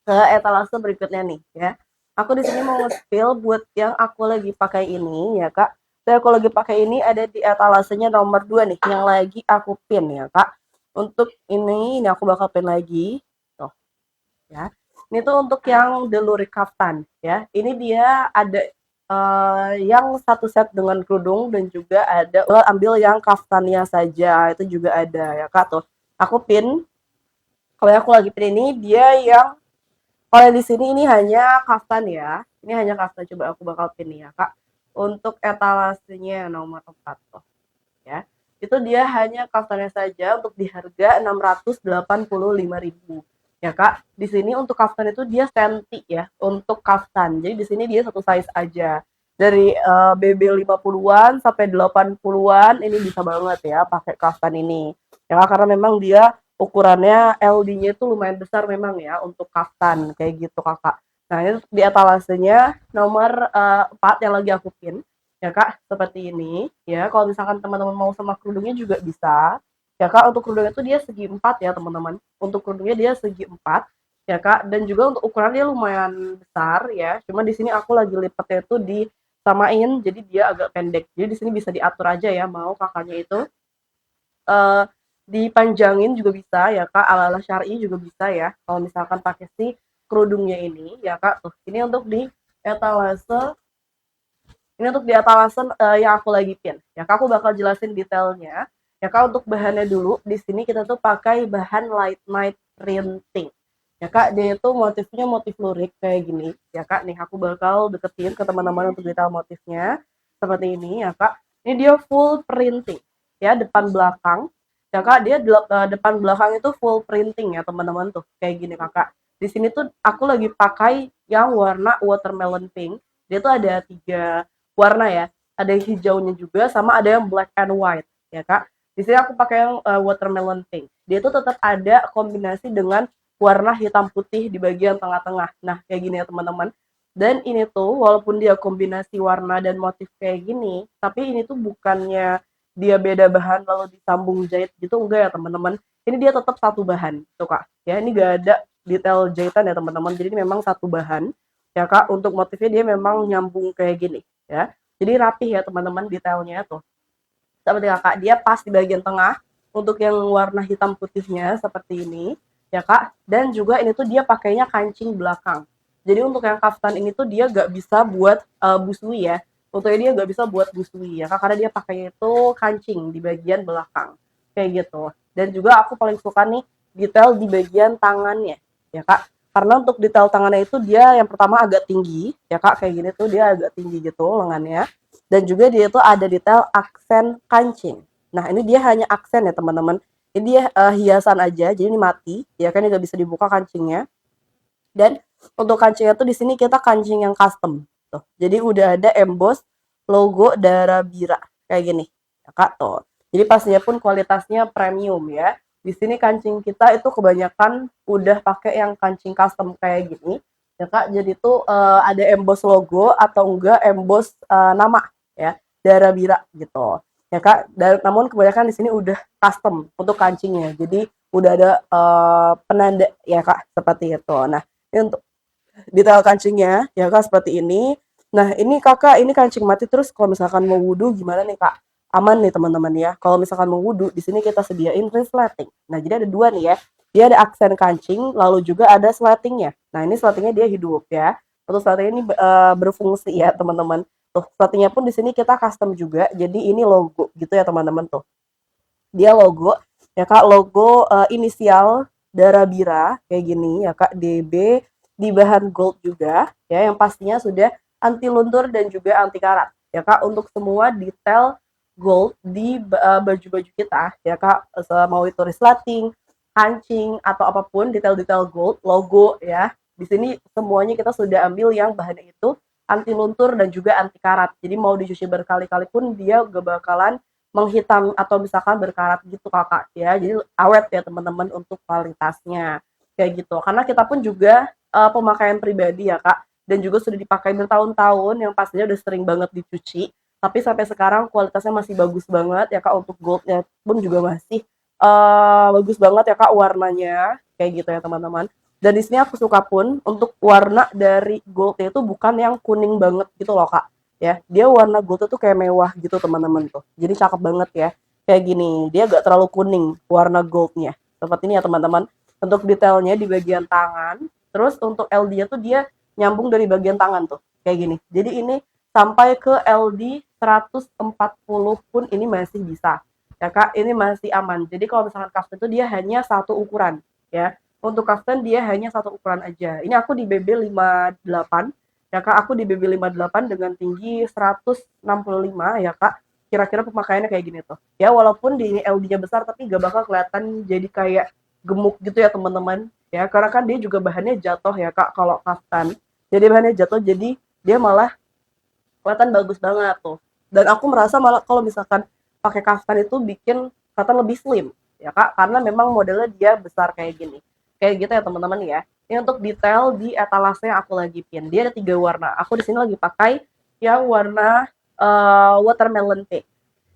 ke etalase berikutnya nih ya. Aku di sini mau nge-spill buat yang aku lagi pakai ini ya Kak. Saya aku lagi pakai ini ada di etalasenya nomor 2 nih yang lagi aku pin ya Kak. Untuk ini aku bakal pin lagi. Tuh ya. Ini tuh untuk yang deluri kaftan ya. Ini dia ada yang satu set dengan kerudung dan juga ada ambil yang kaftannya saja itu juga ada ya Kak tuh. Aku pin kalau aku lagi pin ini dia yang kalau di sini ini hanya kaftan ya. Ini hanya kaftan. Coba aku bakal pin ya, Kak. Untuk etalasenya nomor 4 tuh, ya. Itu dia hanya kaftannya saja untuk di harga 685.000. Ya, Kak. Di sini untuk kaftan itu dia senti ya, untuk kaftan. Jadi di sini dia satu size aja. Dari BB 50-an sampai 80-an ini bisa banget ya pakai kaftan ini. Ya, karena memang dia ukurannya LD-nya itu lumayan besar memang ya untuk kaftan kayak gitu Kakak. Nah, ini di etalasenya nomor 4 yang lagi aku pin ya Kak, seperti ini ya. Kalau misalkan teman-teman mau sama kerudungnya juga bisa. Ya Kak, untuk kerudungnya itu dia segi 4 ya teman-teman. Untuk kerudungnya dia segi 4 ya Kak, dan juga untuk ukurannya lumayan besar ya. Cuma di sini aku lagi lipatnya itu disamain jadi dia agak pendek. Jadi di sini bisa diatur aja ya mau kakaknya itu eh, dipanjangin juga bisa ya Kak, ala-ala syar'i juga bisa ya. Kalau misalkan pakai si kerudungnya ini ya Kak tuh. Ini untuk di etalase yang aku lagi pin. Ya Kak, aku bakal jelasin detailnya. Ya Kak, untuk bahannya dulu, di sini kita tuh pakai bahan light night printing. Ya Kak, dia itu motifnya motif lurik kayak gini. Ya Kak, nih aku bakal deketin ke teman-teman untuk detail motifnya. Seperti ini ya Kak. Ini dia full printing. Ya, depan belakang. Ya Kak, dia depan belakang itu full printing ya teman-teman tuh. Kayak gini Kakak. Di sini tuh aku lagi pakai yang warna watermelon pink. Dia tuh ada 3 warna ya. Ada yang hijaunya juga sama ada yang black and white ya Kak. Di sini aku pakai yang watermelon pink. Dia itu tetap ada kombinasi dengan warna hitam putih di bagian tengah-tengah. Nah, kayak gini ya teman-teman. Dan ini tuh walaupun dia kombinasi warna dan motif kayak gini, tapi ini tuh bukannya dia beda bahan lalu disambung jahit gitu enggak ya teman-teman. Ini dia tetap satu bahan tuh Kak. Ya, ini gak ada detail jahitan ya teman-teman. Jadi ini memang satu bahan ya Kak. Untuk motifnya dia memang nyambung kayak gini ya. Jadi rapih ya teman-teman detailnya tuh. Seperti Kakak, dia pas di bagian tengah untuk yang warna hitam putihnya seperti ini ya Kak. Dan juga ini tuh dia pakainya kancing belakang. Jadi untuk yang kaftan ini tuh dia gak bisa buat busui ya. Untuk dia gak bisa buat busui ya Kak karena dia pakainya itu kancing di bagian belakang. Kayak gitu. Dan juga aku paling suka nih detail di bagian tangannya ya Kak. Karena untuk detail tangannya itu dia yang pertama agak tinggi ya Kak, kayak gini tuh dia agak tinggi gitu lengannya. Dan juga dia itu ada detail aksen kancing. Nah, ini dia hanya aksen ya, teman-teman. Ini dia hiasan aja, jadi ini mati, ya kan nggak bisa dibuka kancingnya. Dan untuk kancingnya tuh di sini kita kancing yang custom. Tuh. Jadi udah ada emboss logo Dara Bira kayak gini. Ya, Kak, tuh. Jadi pastinya pun kualitasnya premium ya. Di sini kancing kita itu kebanyakan udah pakai yang kancing custom kayak gini. Ya Kak, jadi tuh ada emboss logo atau enggak emboss nama ya, Dara Bira gitu. Ya Kak, dan namun kebanyakan di sini udah custom untuk kancingnya. Jadi udah ada penanda ya Kak seperti itu. Nah, ini untuk detail kancingnya ya Kak seperti ini. Nah, ini Kakak ini kancing mati terus kalau misalkan mau wudhu gimana nih Kak? Aman nih teman-teman ya. Kalau misalkan mau wudhu di sini kita sediain resleting. Nah, jadi ada dua nih ya. Dia ada aksen kancing, lalu juga ada slatingnya. Nah, ini slatingnya dia hidup ya. Untuk slating ini berfungsi ya teman-teman. Tuh, slatingnya pun di sini kita custom juga. Jadi ini logo gitu ya teman-teman tuh. Dia logo ya Kak, logo inisial Darabira kayak gini ya Kak, DB di bahan gold juga ya, yang pastinya sudah anti luntur dan juga anti karat ya Kak. Untuk semua detail gold di baju-baju kita ya Kak, mau itu resleting, kancing atau apapun detail-detail gold logo ya, di sini semuanya kita sudah ambil yang bahannya itu anti luntur dan juga anti karat. Jadi mau dicuci berkali-kali pun dia gak bakalan menghitam atau misalkan berkarat gitu Kakak ya. Jadi awet ya teman-teman untuk kualitasnya. Kayak gitu. Karena kita pun juga pemakaian pribadi ya Kak, dan juga sudah dipakai bertahun-tahun yang pastinya udah sering banget dicuci. Tapi sampai sekarang kualitasnya masih bagus banget ya Kak, untuk goldnya pun juga masih bagus banget ya Kak warnanya. Kayak gitu ya teman-teman. Dan di sini aku suka pun untuk warna dari goldnya itu bukan yang kuning banget gitu loh kak. Ya, dia warna gold itu kayak mewah gitu teman-teman tuh. Jadi cakep banget ya. Kayak gini, dia gak terlalu kuning warna goldnya. Seperti ini ya teman-teman. Untuk detailnya di bagian tangan. Terus untuk LD-nya tuh dia nyambung dari bagian tangan tuh. Kayak gini. Jadi ini sampai ke LD 140 pun ini masih bisa. Ya kak, ini masih aman. Jadi kalau misalkan kaftan itu dia hanya satu ukuran. Ya, untuk kaftan dia hanya satu ukuran aja. Ini aku di BB 58. Ya kak, aku di BB 58 dengan tinggi 165 ya kak. Kira-kira pemakaiannya kayak gini tuh. Ya walaupun di ini LD-nya besar tapi gak bakal kelihatan jadi kayak gemuk gitu ya teman-teman. Ya karena kan dia juga bahannya jatuh ya kak kalau kaftan. Jadi bahannya jatuh jadi dia malah kelihatan bagus banget tuh. Dan aku merasa malah kalau misalkan pakai kaftan itu bikin kelihatan lebih slim ya kak, karena memang modelnya dia besar kayak gini. Kayak gitu ya teman-teman ya. Ini untuk detail di etalase yang aku lagi pin. Dia ada 3 warna. Aku di sini lagi pakai yang warna watermelon pink.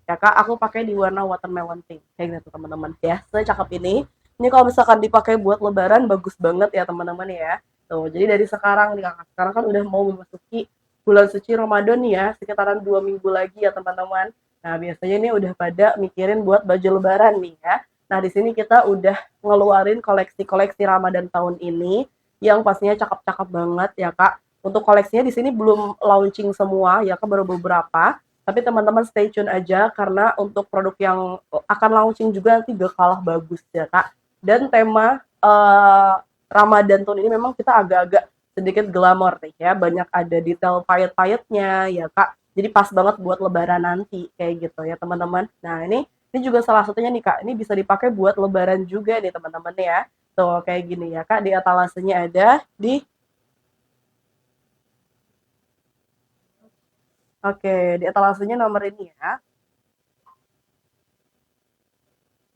Ya kak, aku pakai di warna watermelon pink. Kayak gitu teman-teman ya. Secakep ini. Ini kalau misalkan dipakai buat lebaran bagus banget ya teman-teman ya. Tuh, jadi dari sekarang nih kakak. Sekarang kan udah mau memasuki bulan suci Ramadan nih ya, sekitaran 2 minggu lagi ya teman-teman. Nah biasanya ini udah pada mikirin buat baju lebaran nih ya. Nah di sini kita udah ngeluarin koleksi-koleksi Ramadan tahun ini yang pastinya cakep-cakep banget ya kak. Untuk koleksinya di sini belum launching semua ya kak, baru beberapa. Tapi teman-teman stay tune aja karena untuk produk yang akan launching juga nanti gak kalah bagus ya kak. Dan tema Ramadan tahun ini memang kita agak-agak sedikit glamor nih ya, banyak ada detail payet-payetnya ya kak, jadi pas banget buat lebaran nanti kayak gitu ya teman-teman. Nah ini juga salah satunya nih kak, ini bisa dipakai buat lebaran juga nih teman-teman ya. Tuh kayak gini ya kak, di etalasenya ada di, oke, di etalasenya nomor ini ya.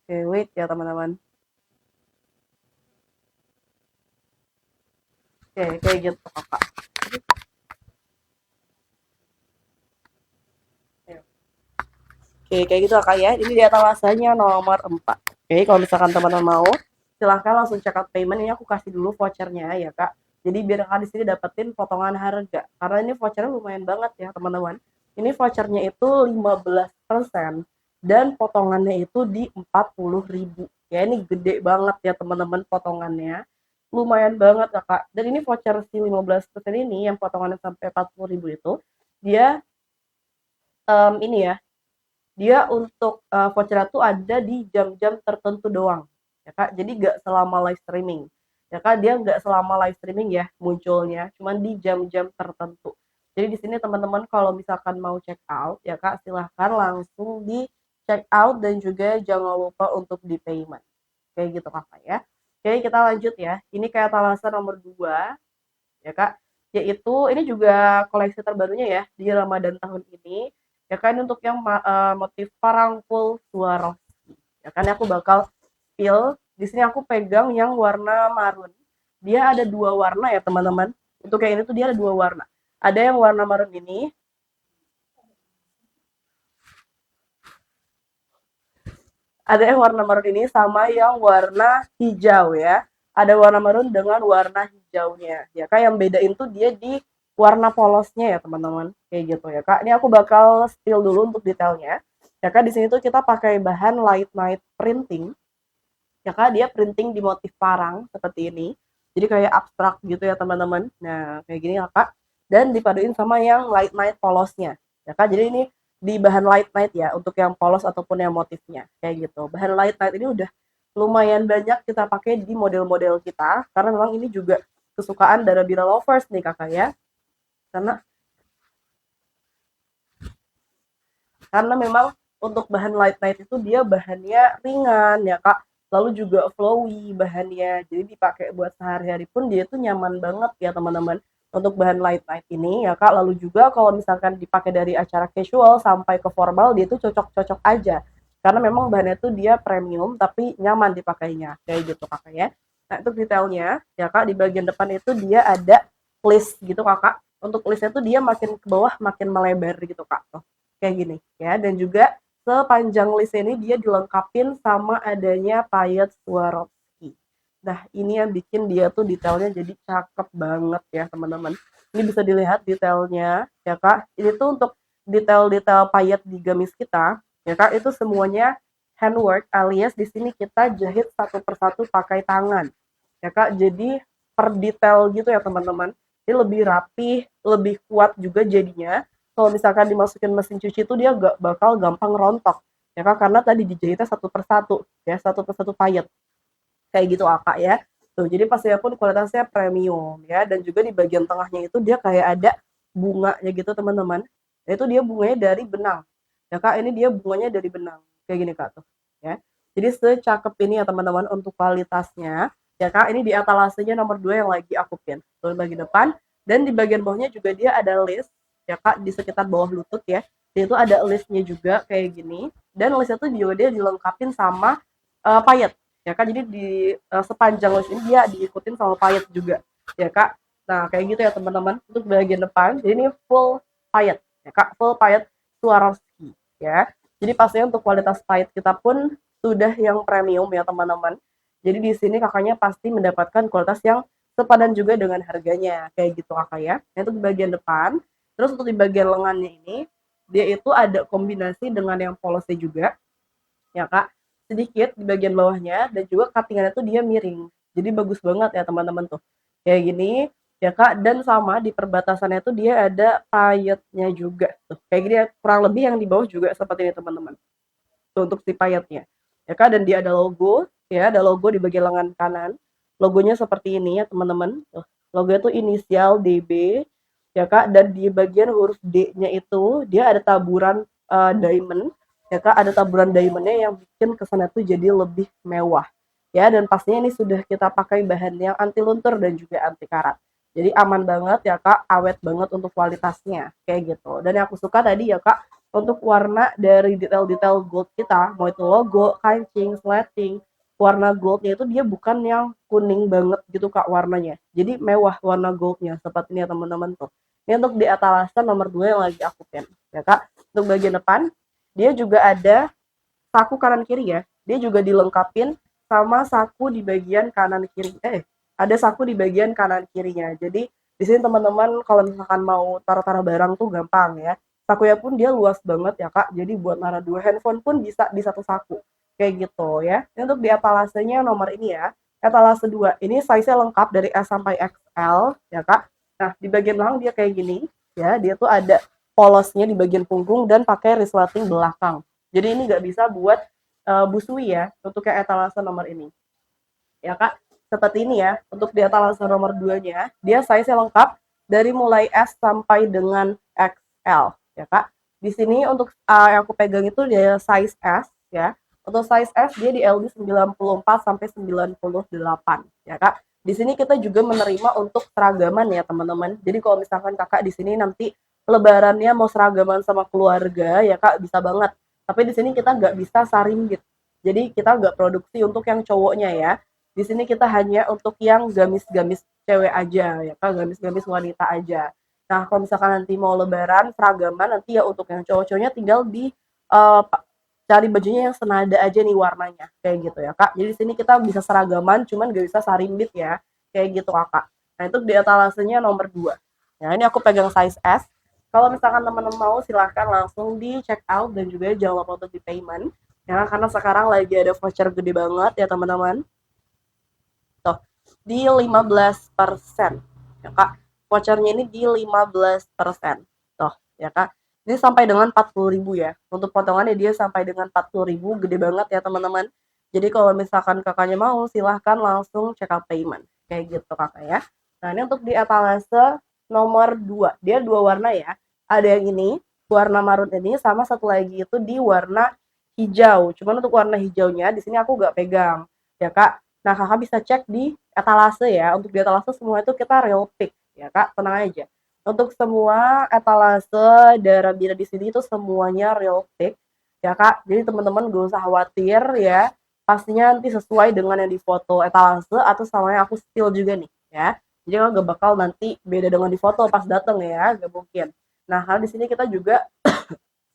Oke wait ya teman-teman. Oke kayak gitu kakak. Oke, kayak gitu kak ya. Ini di etalasenya nomor 4. Oke, kalau misalkan teman-teman mau, silahkan langsung check out payment. Ini aku kasih dulu vouchernya ya kak. Jadi biar kakak di sini dapetin potongan harga. Karena ini vouchernya lumayan banget ya teman-teman. Ini vouchernya itu 15% dan potongannya itu di 40.000. Ya ini gede banget ya teman-teman potongannya. Lumayan banget ya kak. Dan ini voucher si 15% ini yang potongannya sampai 40.000 itu, dia ini ya, dia untuk voucher tuh ada di jam-jam tertentu doang ya kak, jadi nggak selama live streaming ya kak, dia nggak selama live streaming ya munculnya, cuman di jam-jam tertentu. Jadi di sini teman-teman kalau misalkan mau check out ya kak, silahkan langsung di check out dan juga jangan lupa untuk di payment kayak gitu kakak ya. Oke kita lanjut ya, ini kayak talasan nomor 2 ya kak, yaitu ini juga koleksi terbarunya ya di Ramadan tahun ini ya kan, untuk yang motif parangkul Swarovski ya kan. Aku bakal spill di sini, aku pegang yang warna marun. Dia ada 2 warna ya teman-teman. Untuk yang ini tuh dia ada 2 warna, ada yang warna marun ini, ada yang warna marun ini sama yang warna hijau ya. Ada warna marun dengan warna hijaunya. Ya kak, yang bedain tuh dia di warna polosnya ya teman-teman. Kayak gitu ya kak. Ini aku bakal spill dulu untuk detailnya. Ya kak, di sini tuh kita pakai bahan light night printing. Ya kak, dia printing di motif parang seperti ini. Jadi kayak abstrak gitu ya teman-teman. Nah kayak gini ya kak. Dan dipaduin sama yang light night polosnya. Ya kak, jadi ini di bahan light night ya untuk yang polos ataupun yang motifnya kayak gitu. Bahan light night ini udah lumayan banyak kita pakai di model-model kita karena memang ini juga kesukaan dari Bira Lovers nih kakak ya. Karena karena memang untuk bahan light night itu dia bahannya ringan ya kak, lalu juga flowy bahannya, jadi dipakai buat sehari-hari pun dia itu nyaman banget ya teman-teman untuk bahan light night ini ya kak. Lalu juga kalau misalkan dipakai dari acara casual sampai ke formal dia itu cocok-cocok aja karena memang bahannya itu dia premium tapi nyaman dipakainya kayak gitu kakak ya. Nah itu detailnya ya kak, di bagian depan itu dia ada list gitu kakak. Untuk listnya tuh dia makin ke bawah makin melebar gitu kak tuh kayak gini ya. Dan juga sepanjang list ini dia dilengkapin sama adanya payet Swarovski. Nah, ini yang bikin dia tuh detailnya jadi cakep banget ya, teman-teman. Ini bisa dilihat detailnya, ya Kak. Ini tuh untuk detail-detail payet di gamis kita, ya Kak, itu semuanya handwork alias di sini kita jahit satu persatu pakai tangan. Ya Kak, jadi per detail gitu ya, teman-teman. Ini lebih rapi, lebih kuat juga jadinya. Kalau misalkan dimasukin mesin cuci itu dia gak bakal gampang rontok. Ya Kak, karena tadi dijahitnya satu persatu, ya, satu persatu payet kayak gitu Kak ya. Tuh, jadi pastinya pun kualitasnya premium ya, dan juga di bagian tengahnya itu dia kayak ada bunganya gitu teman-teman. Itu dia bunganya dari benang. Ya Kak, ini dia bunganya dari benang. Kayak gini Kak tuh, ya. Jadi secakep ini ya teman-teman untuk kualitasnya. Ya Kak, ini di etalasenya nomor 2 yang lagi aku pin. Tuh bagian depan dan di bagian bawahnya juga dia ada list ya Kak di sekitar bawah lutut ya. Dia itu ada listnya juga kayak gini, dan listnya tuh juga dia dilengkapin sama payet ya Kak. Jadi di sepanjang list ini dia diikutin sama payet juga ya Kak. Nah kayak gitu ya teman-teman untuk bagian depan. Jadi ini full payet ya Kak, full payet Swarovski ya. Jadi pastinya untuk kualitas payet kita pun sudah yang premium ya teman-teman. Jadi di sini kakaknya pasti mendapatkan kualitas yang sepadan juga dengan harganya kayak gitu kakak ya. Nah, itu di bagian depan. Terus untuk di bagian lengannya ini dia itu ada kombinasi dengan yang polosnya juga ya Kak, sedikit di bagian bawahnya, dan juga cuttingannya tuh dia miring. Jadi bagus banget ya teman-teman tuh. Kayak gini ya Kak, dan sama di perbatasannya tuh dia ada payetnya juga tuh. Kayak gini ya, kurang lebih yang di bawah juga seperti ini teman-teman. Tuh untuk si payetnya. Ya Kak, dan dia ada logo ya, ada logo di bagian lengan kanan. Logonya seperti ini ya teman-teman. Tuh, logonya tuh inisial DB ya Kak, dan di bagian huruf D-nya itu dia ada taburan diamond ya Kak, ada taburan diamondnya yang bikin kesannya tuh jadi lebih mewah ya, dan pastinya ini sudah kita pakai bahan yang anti luntur dan juga anti karat, jadi aman banget ya Kak, awet banget untuk kualitasnya kayak gitu. Dan yang aku suka tadi ya Kak, untuk warna dari detail-detail gold kita, mau itu logo, kancing, sleting, warna goldnya itu dia bukan yang kuning banget gitu Kak warnanya, jadi mewah warna goldnya seperti ini ya teman-teman tuh. Ini untuk di etalasan nomor 2 yang lagi aku pin ya Kak. Untuk bagian depan dia juga ada saku kanan kiri ya. Dia juga dilengkapin sama saku di bagian kanan kiri. Ada saku di bagian kanan kirinya. Jadi di sini teman-teman kalau misalkan mau taruh-taruh barang tuh gampang ya. Sakunya pun dia luas banget ya Kak. Jadi buat naruh 2 handphone pun bisa di satu saku. Kayak gitu ya. Ini untuk di etalasenya nomor ini ya. Etalase 2. Ini size-nya lengkap dari S sampai XL ya Kak. Nah, di bagian belakang dia kayak gini ya. Dia tuh ada polosnya di bagian punggung dan pakai resleting belakang. Jadi ini nggak bisa buat busui ya untuk yang etalase nomor ini. Ya Kak, seperti ini ya. Untuk di etalase nomor 2-nya, dia size lengkap dari mulai S sampai dengan XL ya Kak. Di sini untuk yang aku pegang itu dia size S ya. Untuk size S dia di LD 94 sampai 98 ya Kak. Di sini kita juga menerima untuk seragaman ya teman-teman. Jadi kalau misalkan Kakak di sini nanti lebarannya mau seragaman sama keluarga ya Kak, bisa banget. Tapi di sini kita nggak bisa saringgit. Jadi kita nggak produksi untuk yang cowoknya ya. Di sini kita hanya untuk yang gamis-gamis cewek aja ya Kak, gamis-gamis wanita aja. Nah, kalau misalkan nanti mau lebaran seragaman, nanti ya untuk yang cowok-cowoknya tinggal di uh, cari bajunya yang senada aja nih warnanya kayak gitu ya Kak. Jadi di sini kita bisa seragaman, cuman gak bisa sarimbit ya kayak gitu Kakak. Nah itu di etalasenya nomor 2. Nah ini aku pegang size S. Kalau misalkan teman-teman mau silahkan langsung di check out, dan juga jangan lupa untuk di payment ya, karena sekarang lagi ada voucher gede banget ya teman-teman. Tuh, di 15% ya Kak. Vouchernya ini di 15%. Tuh, ya Kak. Ini sampai dengan 40.000 ya. Untuk potongannya dia sampai dengan 40.000, gede banget ya teman-teman. Jadi kalau misalkan kakaknya mau, silahkan langsung check out payment. Kayak gitu kakak ya. Nah ini untuk di etalase nomor 2. Dia 2 warna ya. Ada yang ini, warna marun ini, sama satu lagi itu di warna hijau. Cuman untuk warna hijaunya di sini aku gak pegang ya Kak. Nah, kakak bisa cek di etalase ya. Untuk di etalase semua itu kita real pick ya Kak, tenang aja. Untuk semua etalase daerah Bira di sini itu semuanya real pick ya Kak. Jadi teman-teman gak usah khawatir ya. Pastinya nanti sesuai dengan yang di foto etalase atau sama yang aku spill juga nih ya. Jadi kalau gak bakal nanti beda dengan di foto pas dateng ya, gak mungkin. Nah, karena di sini kita juga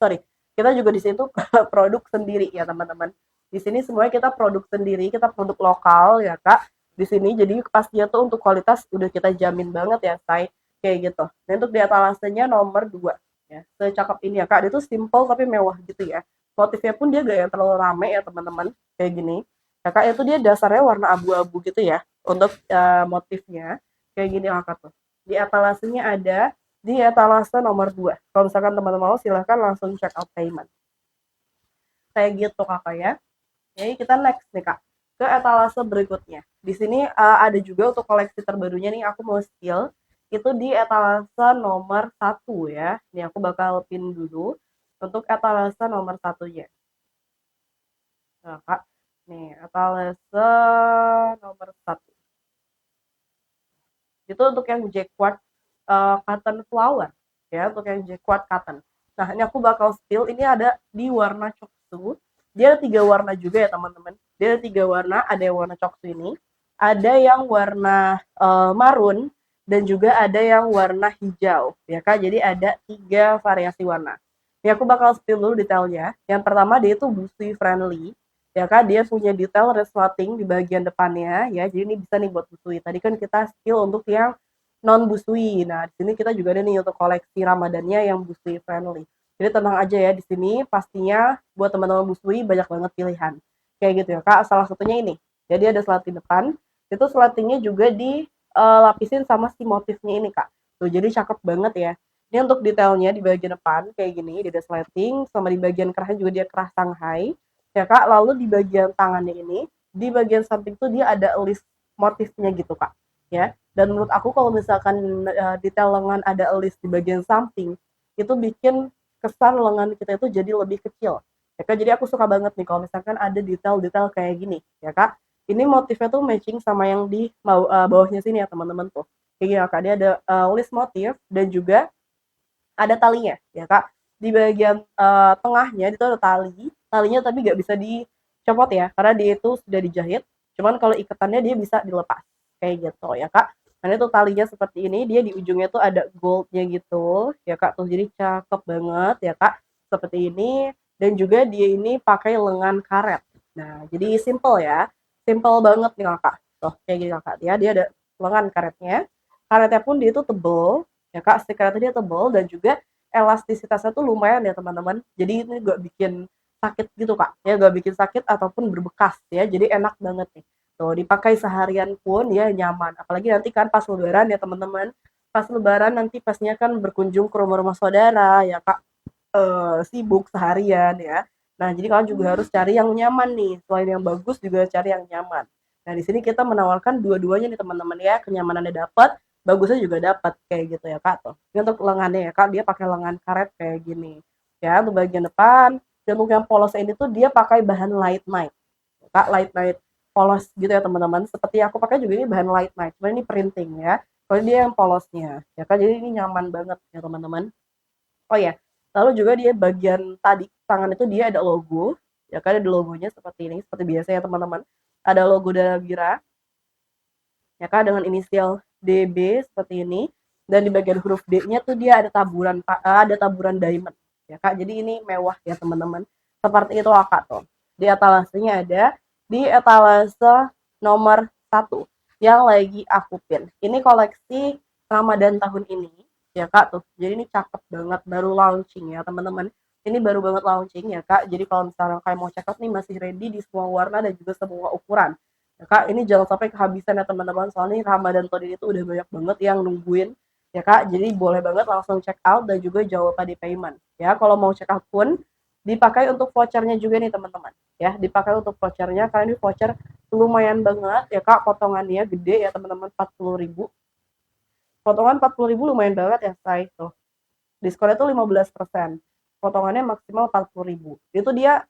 sorry, kita juga di sini tuh produk sendiri ya teman-teman. Di sini semuanya kita produk sendiri, kita produk lokal ya Kak. di sini. Jadi pastinya tuh untuk kualitas udah kita jamin banget ya, say, kayak gitu. Dan untuk di etalasenya nomor 2 ya. Secakep ini ya, Kak. Dia tuh simple tapi mewah gitu ya. Motifnya pun dia gak yang terlalu rame ya, teman-teman. Kayak gini. Ya, Kak, itu dia dasarnya warna abu-abu gitu ya untuk motifnya. Kayak gini Kakak tuh. Di etalasenya ada di etalase nomor 2. Kalau misalkan teman-teman mau silahkan langsung check out payment. Kayak gitu Kakak ya. Jadi kita next nih Kak ke etalase berikutnya. Di sini ada juga untuk koleksi terbarunya nih aku mau spill itu di etalase nomor 1 ya. Ini aku bakal pin dulu untuk etalase nomor 1-nya. Nah, Kak. Nih, etalase nomor 1. Itu untuk yang jacquard cotton flower ya, untuk yang jacquard cotton. Nah, ini aku bakal spill ini ada di warna coksu. Dia ada 3 warna juga ya, teman-teman. Dia ada 3 warna, ada yang warna coksu ini, ada yang warna marun dan juga ada yang warna hijau ya Kak. Jadi ada 3 variasi warna. Ini aku bakal spill dulu detailnya. Yang pertama dia itu busui friendly ya Kak, dia punya detail resleting di bagian depannya ya. Jadi ini bisa nih buat busui. Tadi kan kita skill untuk yang non busui. Nah, di sini kita juga ada nih untuk koleksi Ramadannya yang busui friendly. Jadi tenang aja ya, di sini pastinya buat teman-teman busui banyak banget pilihan. Kayak gitu ya Kak. Salah satunya ini. Jadi ada slating depan, itu slatingnya juga dilapisin sama si motifnya ini Kak. Tuh, jadi cakep banget ya. Ini untuk detailnya di bagian depan kayak gini, dia ada slating, sama di bagian kerahnya juga dia kerah Shanghai ya Kak. Lalu di bagian tangannya ini, di bagian samping tuh dia ada list motifnya gitu Kak ya. Dan menurut aku kalau misalkan detail lengan ada list di bagian samping itu bikin kesan lengan kita itu jadi lebih kecil ya Kak. Jadi aku suka banget nih kalau misalkan ada detail-detail kayak gini ya Kak. Ini motifnya tuh matching sama yang di bawahnya sini ya teman-teman tuh kayak gini ya Kak. Dia ada list motif dan juga ada talinya ya Kak. Di bagian tengahnya itu ada talinya tapi nggak bisa dicopot ya karena dia itu sudah dijahit. Cuman kalau ikatannya dia bisa dilepas kayak gitu ya Kak. Nah itu talinya seperti ini, dia di ujungnya tuh ada goldnya gitu ya Kak. Tuh jadi cakep banget ya Kak seperti ini. Dan juga dia ini pakai lengan karet. Nah jadi simple ya, simple banget nih Kakak. Tuh kayak gini Kakak ya, dia ada lengan karetnya. Karetnya pun dia itu tebel ya Kak, stick karetnya dia tebel dan juga elastisitasnya tuh lumayan ya teman-teman. Jadi ini gak bikin sakit gitu Kak ya, gak bikin sakit ataupun berbekas ya. Jadi enak banget nih. Tuh dipakai seharian pun ya nyaman. Apalagi nanti kan pas lebaran ya teman-teman. Pas lebaran nanti pastinya kan berkunjung ke rumah-rumah saudara ya Kak, sibuk seharian ya. Nah, jadi kalian juga harus cari yang nyaman nih. Selain yang bagus juga cari yang nyaman. Nah, di sini kita menawarkan dua-duanya nih teman-teman ya. Kenyamanannya dapat, bagusnya juga dapat kayak gitu ya Kak tuh. Ini untuk lengannya ya Kak, dia pakai lengan karet kayak gini. Ya, untuk bagian depan dan untuk yang polos ini tuh dia pakai bahan light night. Kak, light night polos gitu ya teman-teman. Seperti aku pakai juga ini bahan light night. Cuma ini printing ya. Kalau dia yang polosnya ya Kak, jadi ini nyaman banget ya teman-teman. Oh ya, lalu juga dia bagian tadi tangan itu dia ada logo, ya kan ada logonya seperti ini, seperti biasa ya teman-teman. Ada logo Dalabira, ya kan dengan inisial DB seperti ini. Dan di bagian huruf D-nya tuh dia ada taburan diamond, ya kak. Jadi ini mewah ya teman-teman. Seperti itu kak tuh. Di etalasenya ada di etalase nomor 1 yang lagi aku pin. Ini koleksi Ramadan tahun ini ya kak tuh. Jadi ini cakep banget, baru launching ya teman-teman. Ini baru banget launching ya kak. Jadi kalau misalnya kayak mau check out nih masih ready di semua warna dan juga semua ukuran ya kak. Ini jangan sampai kehabisan ya teman-teman, soalnya Ramadan tahun ini tuh udah banyak banget yang nungguin ya kak. Jadi boleh banget langsung check out dan juga jangan lupa di payment ya. Kalau mau check out pun dipakai untuk vouchernya juga nih teman-teman ya, dipakai untuk vouchernya karena ini voucher lumayan banget ya kak, potongannya gede ya teman-teman, 40.000 potongan, 40.000 lumayan banget ya say tuh. Diskonnya tuh 15%, potongannya maksimal 40.000. Itu dia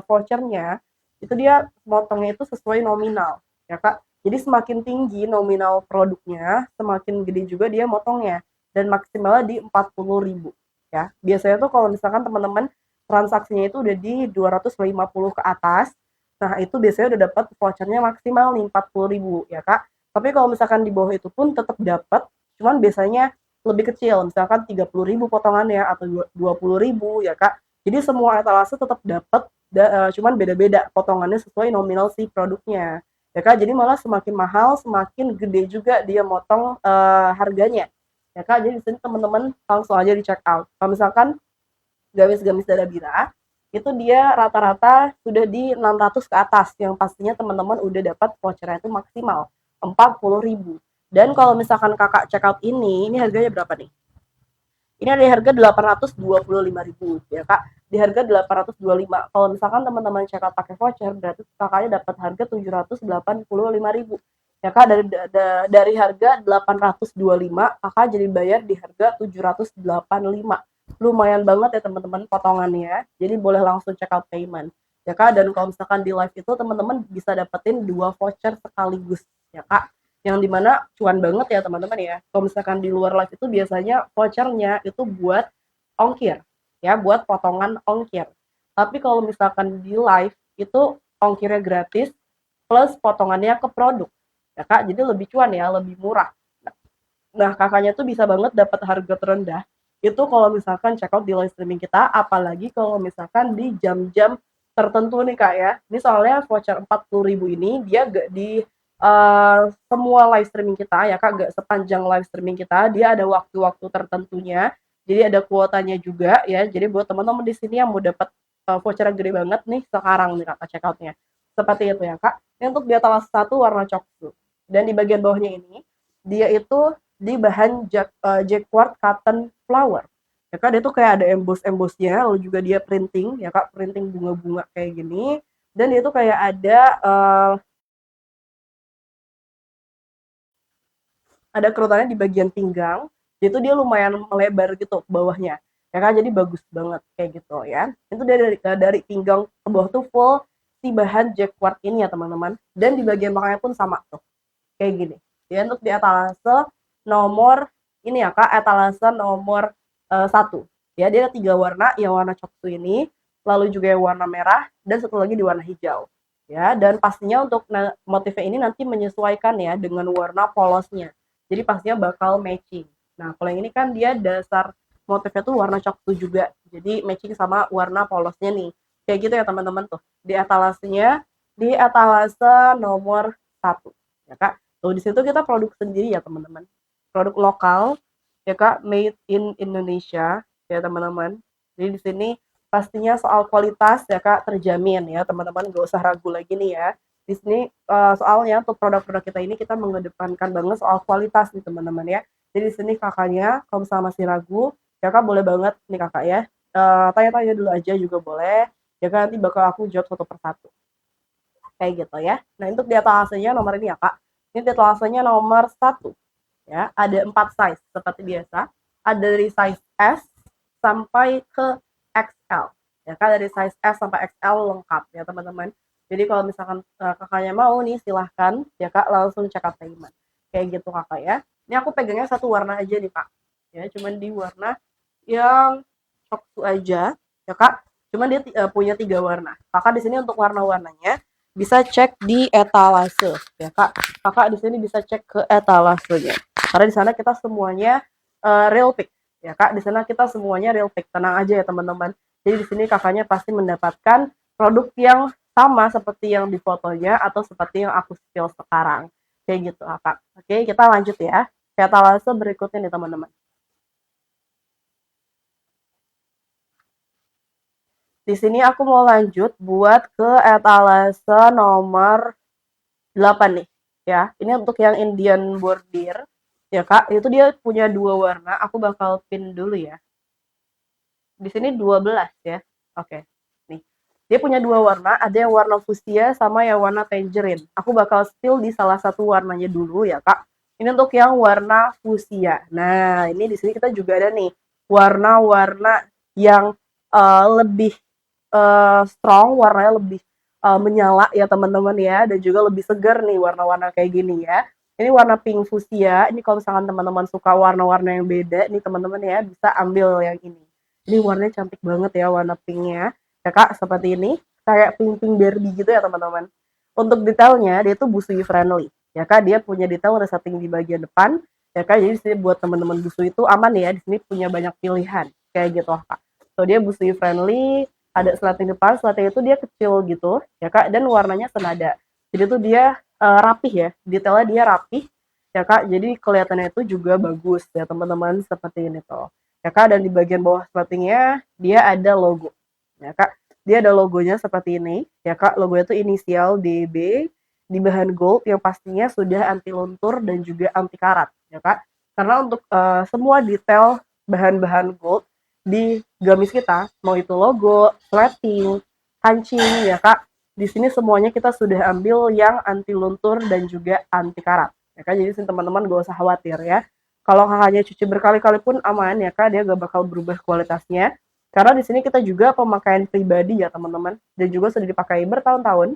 vouchernya itu dia motongnya itu sesuai nominal ya kak. Jadi semakin tinggi nominal produknya semakin gede juga dia motongnya, dan maksimalnya di 40.000 ya. Biasanya tuh kalau misalkan teman-teman transaksinya itu udah di 250 ke atas, nah itu biasanya udah dapat vouchernya maksimal nih 40.000 ya kak. Tapi kalau misalkan di bawah itu pun tetap dapat, cuman biasanya lebih kecil, misalkan 30.000 potongannya atau 20.000 ya kak. Jadi semua etalase tetap dapat, cuman beda-beda potongannya sesuai nominal si produknya ya Kak. Jadi malah semakin mahal semakin gede juga dia motong harganya, ya Kak. Jadi di sini teman-teman langsung aja di check out. Kalau misalkan gamis-gamis dada bira itu dia rata-rata sudah di 600 ke atas, yang pastinya teman-teman udah dapat vouchernya itu maksimal 40.000. Dan kalau misalkan kakak check out ini harganya berapa nih? Ini ada di harga 825.000 ya Kak. Di harga 825. Kalau misalkan teman-teman check out pakai voucher berarti kakaknya dapat harga 785.000. Ya Kak, dari harga 825 kakak jadi bayar di harga 785. Lumayan banget ya teman-teman potongannya. Jadi boleh langsung check out payment. Ya Kak, dan kalau misalkan di live itu teman-teman bisa dapetin 2 voucher sekaligus ya Kak, yang dimana cuan banget ya teman-teman ya. Kalau misalkan di luar live itu biasanya vouchernya itu buat ongkir ya, buat potongan ongkir. Tapi kalau misalkan di live itu ongkirnya gratis plus potongannya ke produk ya Kak, jadi lebih cuan ya, lebih murah. Nah kakaknya tuh bisa banget dapat harga terendah itu kalau misalkan check out di live streaming kita, apalagi kalau misalkan di jam-jam tertentu nih Kak ya. Ini soalnya voucher 40.000 ini dia gak di semua live streaming kita ya Kak, gak sepanjang live streaming kita, dia ada waktu-waktu tertentunya. Jadi ada kuotanya juga ya. Jadi buat teman-teman di sini yang mau dapat voucher gede banget nih sekarang nih Kak check outnya. Seperti itu ya Kak. Ini untuk di atas satu warna coklat. Dan di bagian bawahnya ini dia itu di bahan jacquard cotton flower ya Kak. Dia tuh kayak ada embossnya, lalu juga dia printing ya Kak, printing bunga-bunga kayak gini. Dan dia tuh kayak ada kerutannya di bagian pinggang. Itu dia lumayan melebar gitu bawahnya ya Kak, jadi bagus banget kayak gitu ya. Itu dari pinggang ke bawah tuh full si bahan jacquard ini ya teman-teman. Dan di bagian belakangnya pun sama tuh kayak gini ya. Untuk di etalase nomor ini ya Kak, etalase nomor 1 ya. Dia ada 3 warna, yang warna coklat ini, lalu juga yang warna merah, dan satu lagi di warna hijau ya. Dan pastinya untuk motifnya ini nanti menyesuaikan ya dengan warna polosnya, jadi pastinya bakal matching. Nah kalau yang ini kan dia dasar motifnya tuh warna coklat juga, jadi matching sama warna polosnya nih kayak gitu ya teman-teman. Tuh di etalasenya di etalase nomor 1 ya Kak. Tuh di situ kita produk sendiri ya teman-teman, produk lokal ya Kak, made in Indonesia ya teman-teman. Jadi di sini pastinya soal kualitas ya Kak terjamin ya teman-teman, gak usah ragu lagi nih ya. Di sini soalnya untuk produk-produk kita ini kita mengedepankan banget soal kualitas nih teman-teman ya. Jadi di sini kakaknya kalau misalnya masih ragu ya Kak, boleh banget nih kakak ya, tanya-tanya dulu aja juga boleh ya Kak, nanti bakal aku jawab satu persatu kayak gitu ya. Nah untuk di etalasenya nomor ini ya Kak, ini di etalasenya nomor 1 ya. Ada 4 size seperti biasa, ada dari size S sampai ke XL ya Kak. Dari size S sampai XL lengkap ya teman-teman. Jadi kalau misalkan kakaknya mau nih silahkan ya Kak, langsung check out payment kayak gitu kakak ya. Ini aku pegangnya satu warna aja nih Kak ya, cuman di warna yang coklat aja ya Kak. Cuman dia punya 3 warna. Kakak di sini untuk warna-warnanya bisa cek di etalase ya Kak. Kakak di sini bisa cek ke etalasenya. Karena di sana kita semuanya real pick ya Kak. Di sana kita semuanya real pick. Tenang aja ya teman-teman. Jadi di sini kakaknya pasti mendapatkan produk yang sama seperti yang di fotonya atau seperti yang aku spill sekarang. Kayak gitu Kak. Oke, kita lanjut ya ke etalase berikutnya nih teman-teman. Di sini aku mau lanjut buat ke etalase nomor 8 nih ya. Ini untuk yang Indian bordir ya Kak. Itu dia punya 2 warna. Aku bakal pin dulu ya. Di sini 12 ya. Oke. Nih. Dia punya 2 warna, ada yang warna fuchsia sama yang warna tangerine. Aku bakal spill di salah satu warnanya dulu ya Kak. Ini untuk yang warna fuchsia. Nah, ini di sini kita juga ada nih warna-warna yang lebih strong, warnanya lebih menyala ya teman-teman ya, dan juga lebih segar nih warna-warna kayak gini ya. Ini warna pink fuchsia. Ini kalau misalkan teman-teman suka warna-warna yang beda nih teman-teman ya, bisa ambil yang ini. Ini warnanya cantik banget ya warna pinknya ya Kak, seperti ini kayak pink-pink Barbie gitu ya teman-teman. Untuk detailnya dia tuh busui friendly ya Kak, dia punya detail resetting di bagian depan ya Kak. Jadi sini buat teman-teman busui itu aman ya, di sini punya banyak pilihan kayak gitu Kak. So dia busui friendly, ada slating depan, slating itu dia kecil gitu ya Kak, dan warnanya senada. Jadi tuh dia rapih ya, detailnya dia rapih ya Kak, jadi kelihatannya itu juga bagus ya teman-teman, seperti ini tuh ya Kak. Dan di bagian bawah sletingnya dia ada logo ya Kak, dia ada logonya seperti ini ya Kak. Logonya itu inisial DB di bahan gold yang pastinya sudah anti luntur dan juga anti karat ya Kak. Karena untuk semua detail bahan-bahan gold di gamis kita, mau itu logo, sleting, kancing ya Kak, di sini semuanya kita sudah ambil yang anti luntur dan juga anti karat ya Kak. Jadi teman-teman gak usah khawatir ya, kalau kakaknya cuci berkali-kali pun aman ya Kak, dia gak bakal berubah kualitasnya. Karena di sini kita juga pemakaian pribadi ya teman-teman, dan juga sudah dipakai bertahun-tahun,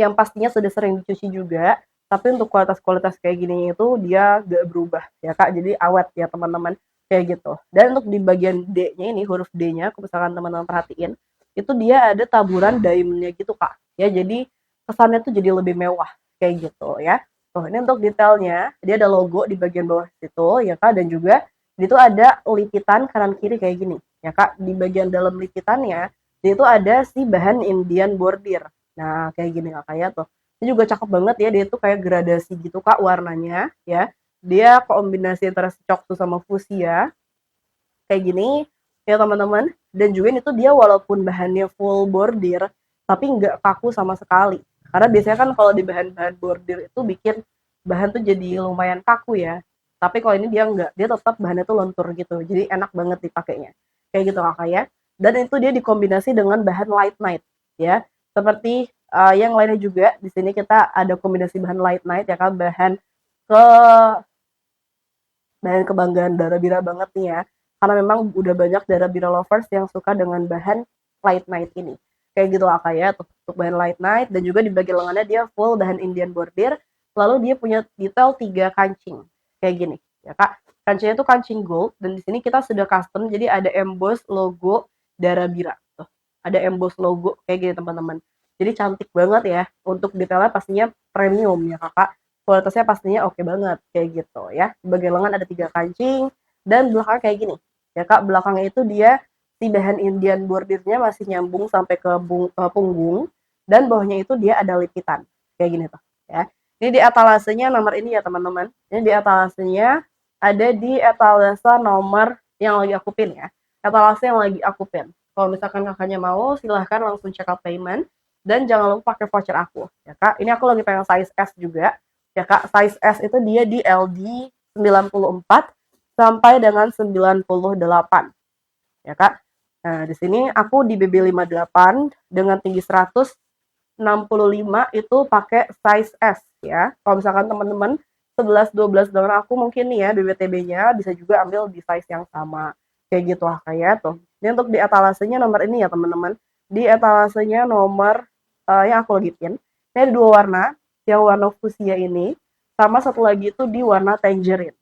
yang pastinya sudah sering dicuci juga. Tapi untuk kualitas-kualitas kayak gini itu dia gak berubah ya Kak, jadi awet ya teman-teman, kayak gitu. Dan untuk di bagian D-nya ini, huruf D-nya, kalau misalkan teman-teman perhatiin, itu dia ada taburan diamondnya gitu Kak ya, jadi kesannya tuh jadi lebih mewah kayak gitu ya. Tuh, ini untuk detailnya, dia ada logo di bagian bawah situ ya Kak, dan juga itu ada lipitan kanan kiri kayak gini ya Kak. Di bagian dalam lipitannya dia itu ada si bahan Indian bordir. Nah, kayak gini Kak ya tuh. Ini juga cakep banget ya, dia tuh kayak gradasi gitu Kak warnanya ya. Dia kombinasi antara coksu sama fuchsia kayak gini ya teman-teman. Dan juga ini tuh dia walaupun bahannya full bordir tapi nggak kaku sama sekali. Karena biasanya kan kalau di bahan-bahan bordir itu bikin bahan tuh jadi lumayan kaku ya. Tapi kalau ini dia enggak, dia tetap bahannya tuh lentur gitu. Jadi enak banget dipakainya. Kayak gitu Kakak ya. Dan itu dia dikombinasi dengan bahan light night ya. Seperti yang lainnya juga, di sini kita ada kombinasi bahan light night ya kan, ke bahan kebanggaan Dara Bira banget nih ya. Karena memang udah banyak Dara Bira lovers yang suka dengan bahan light night ini. Kayak gitu lah kayak tuh, untuk bahan light night. Dan juga di bagian lengannya dia full bahan Indian bordir. Lalu dia punya detail 3 kancing. Kayak gini ya Kak. Kancingnya tuh kancing gold, dan di sini kita sudah custom, jadi ada emboss logo Dara Bira. Tuh, ada emboss logo kayak gini teman-teman. Jadi cantik banget ya. Untuk detailnya pastinya premium ya Kakak, kualitasnya pastinya oke banget kayak gitu ya. Di bagian lengan ada 3 kancing, dan belakang kayak gini ya Kak. Belakangnya itu dia si bahan Indian bordirnya masih nyambung sampai ke punggung, dan bawahnya itu dia ada lipitan kayak gini tuh ya. Ini di etalasenya nomor ini ya teman-teman. Ini di etalasenya ada di etalase nomor yang lagi aku pin ya. Etalase yang lagi aku pin. Kalau misalkan kakaknya mau, silahkan langsung check out payment. Dan jangan lupa pakai voucher aku ya Kak. Ini aku lagi pengen size S juga ya Kak. Size S itu dia di LD 94 sampai dengan 98 ya Kak. Nah, di sini aku di BB 58 dengan tinggi 165 itu pakai size S ya. Kalau misalkan teman-teman 11-12 dengan aku mungkin nih ya, BBTB-nya bisa juga ambil di size yang sama kayak gitu lah kayak tuh. Ini untuk di etalasenya nomor ini ya teman-teman. Di etalasenya nomor yang aku lagi pin. Ini ada 2 warna, yang warna fuchsia ini sama satu lagi itu di warna tangerine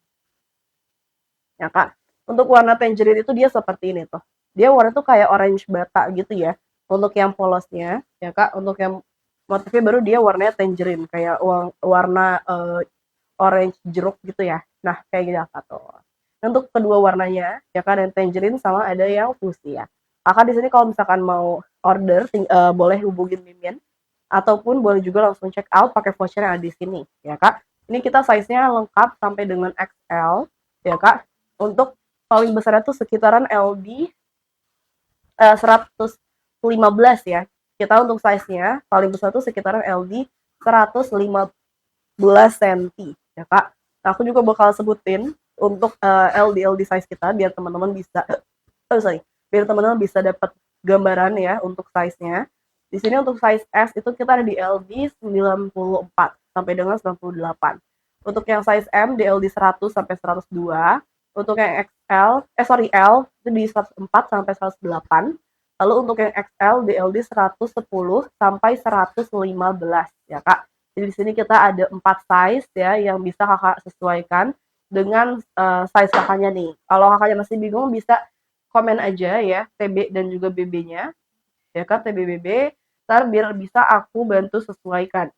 ya Kak. Untuk warna tangerine itu dia seperti ini tuh. Dia warna tuh kayak orange bata gitu ya. Untuk yang polosnya ya Kak, untuk yang motifnya baru dia warnanya tangerine kayak warna orange jeruk gitu ya. Nah, kayak gitu Kak tuh. Untuk kedua warnanya ya Kak, yang tangerine sama ada yang fuchsia. Kakak di sini kalau misalkan mau order boleh hubungin Mimin, ataupun boleh juga langsung check out pakai voucher yang ada di sini ya Kak. Ini kita size-nya lengkap sampai dengan XL ya Kak. Untuk paling besarnya tuh sekitaran LD 115 ya. Kita untuk size-nya paling besar tuh sekitaran LD 115 cm ya Kak. Nah, aku juga bakal sebutin untuk LD size kita biar teman-teman bisa biar teman-teman bisa dapat gambaran ya untuk size-nya. Di sini untuk size S itu kita ada di LD 94 sampai dengan 98. Untuk yang size M di LD 100 sampai 102. Untuk yang L itu di 104 sampai 108. Lalu untuk yang XL di LD 110 sampai 115 ya Kak. Jadi di sini kita ada 4 size ya yang bisa Kakak sesuaikan dengan size kakaknya nih. Kalau kakaknya masih bingung bisa komen aja ya TB dan juga BB-nya ya Kak, TB-BB, ntar biar bisa aku bantu sesuaikan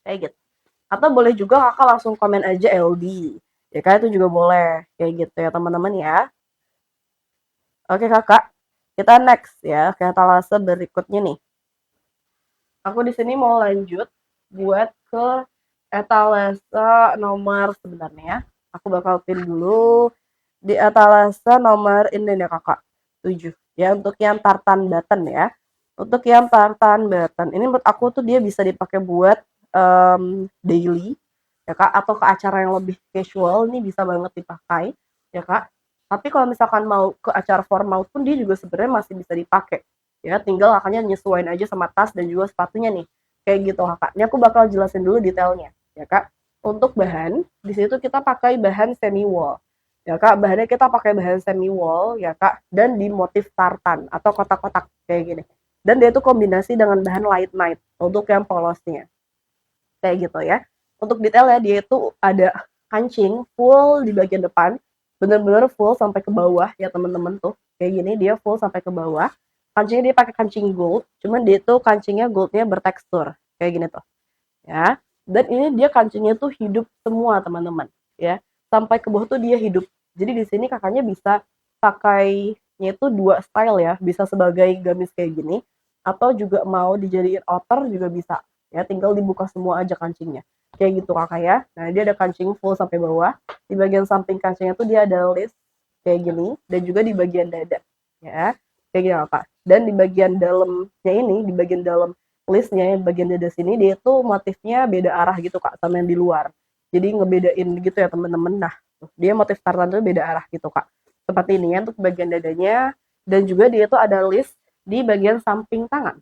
kayak gitu. Atau boleh juga kakak langsung komen aja LD ya Kak, itu juga boleh kayak gitu ya teman-teman ya. Oke Kakak, kita next ya ke etalase berikutnya nih. Aku di sini mau lanjut buat ke etalase nomor sebenarnya. Aku bakal pin dulu di etalase nomor ini nih kakak, 7. Ya untuk yang tartan button ya. Untuk yang tartan button ini menurut aku tuh dia bisa dipakai buat daily ya kak, atau ke acara yang lebih casual ini bisa banget dipakai ya kak. Tapi kalau misalkan mau ke acara formal pun dia juga sebenarnya masih bisa dipakai ya, tinggal kakaknya nyesuaiin aja sama tas dan juga sepatunya nih kayak gitu kakak. Ini aku bakal jelasin dulu detailnya ya kak. Untuk bahan di situ kita pakai bahan semi wool ya kak, bahannya kita pakai bahan semi wool ya kak, dan di motif tartan atau kotak-kotak kayak gini, dan dia itu kombinasi dengan bahan light night untuk yang polosnya kayak gitu ya. Untuk detailnya dia itu ada kancing full di bagian depan, bener-bener full sampai ke bawah ya teman-teman tuh. Kayak gini dia full sampai ke bawah. Kancingnya dia pakai kancing gold, cuman dia tuh kancingnya goldnya bertekstur kayak gini tuh ya. Dan ini dia kancingnya tuh hidup semua teman-teman ya. Sampai ke bawah tuh dia hidup. Jadi di sini kakaknya bisa pakainya itu dua style ya, bisa sebagai gamis kayak gini atau juga mau dijadiin outer juga bisa ya, tinggal dibuka semua aja kancingnya kayak gitu kakak ya. Nah dia ada kancing full sampai bawah, di bagian samping kancingnya tuh dia ada lace kayak gini, dan juga di bagian dada ya kayak gini kakak. Dan di bagian dalamnya ini, di bagian dalam listnya yang bagian dada sini dia tuh motifnya beda arah gitu kak sama yang di luar, jadi ngebedain gitu ya temen-temen. Nah dia motif tartan tuh beda arah gitu kak, seperti ini ya untuk bagian dadanya. Dan juga dia tuh ada list di bagian samping tangan.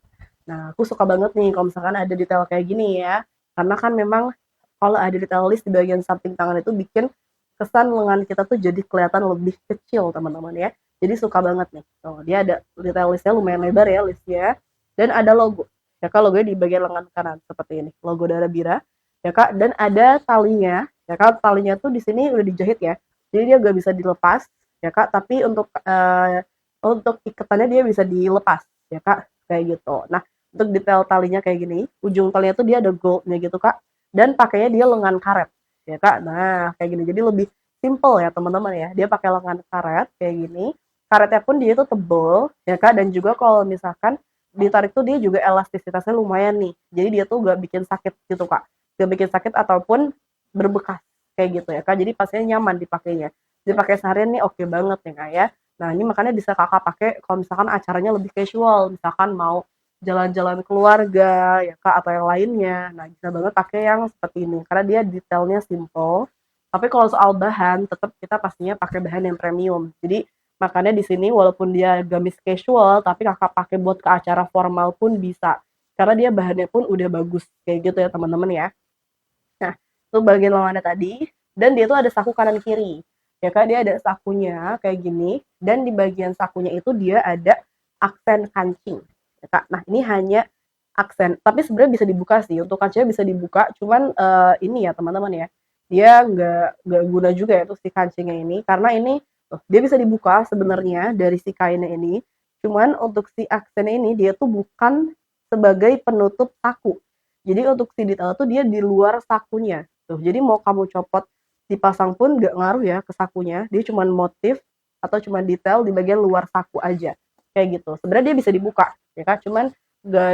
Nah aku suka banget nih kalau misalkan ada detail kayak gini ya, karena kan memang kalau ada detail list di bagian samping tangan itu bikin kesan lengan kita tuh jadi kelihatan lebih kecil teman-teman ya. Jadi suka banget nih. Tuh, dia ada detail listnya lumayan lebar ya listnya. Dan ada logo. Ya kak, logonya di bagian lengan kanan seperti ini. Logo Dara Bira. Ya kak, dan ada talinya. Ya kak, talinya tuh di sini udah dijahit ya. Jadi dia gak bisa dilepas. Ya kak, tapi untuk ikatannya dia bisa dilepas. Ya kak, kayak gitu. Nah, untuk detail talinya kayak gini. Ujung talinya tuh dia ada goldnya gitu kak. Dan pakainya dia lengan karet. Ya kak, nah kayak gini. Jadi lebih simple ya teman-teman ya. Dia pakai lengan karet kayak gini. Karetnya pun dia itu tebel ya kak, dan juga kalau misalkan ditarik tuh dia juga elastisitasnya lumayan nih. Jadi dia tuh gak bikin sakit gitu kak. Gak bikin sakit ataupun berbekas kayak gitu ya kak. Jadi pastinya nyaman dipakainya. Dipakai seharian nih oke banget ya kak ya. Nah ini makanya bisa kakak pakai kalau misalkan acaranya lebih casual. Misalkan mau jalan-jalan keluarga ya kak atau yang lainnya. Nah bisa banget pakai yang seperti ini karena dia detailnya simple. Tapi kalau soal bahan tetap kita pastinya pakai bahan yang premium. Jadi makanya di sini walaupun dia gamis casual, tapi kakak pakai buat ke acara formal pun bisa. Karena dia bahannya pun udah bagus kayak gitu ya teman-teman ya. Nah, itu bagian lengannya tadi. Dan dia tuh ada saku kanan kiri. Ya kan dia ada sakunya kayak gini. Dan di bagian sakunya itu dia ada aksen kancing. Ya, Kak. Nah ini hanya aksen. Tapi sebenarnya bisa dibuka sih. Untuk kancingnya bisa dibuka. Cuman ini ya teman-teman ya. Dia nggak guna juga ya untuk si kancingnya ini. Karena ini dia bisa dibuka sebenarnya dari si kainnya ini. Cuman untuk si aksennya ini dia tuh bukan sebagai penutup saku. Jadi untuk si detail tuh dia di luar sakunya. Tuh, jadi mau kamu copot dipasang pun nggak ngaruh ya ke sakunya. Dia cuma motif atau cuma detail di bagian luar saku aja. Kayak gitu. Sebenarnya dia bisa dibuka, ya kan? Cuman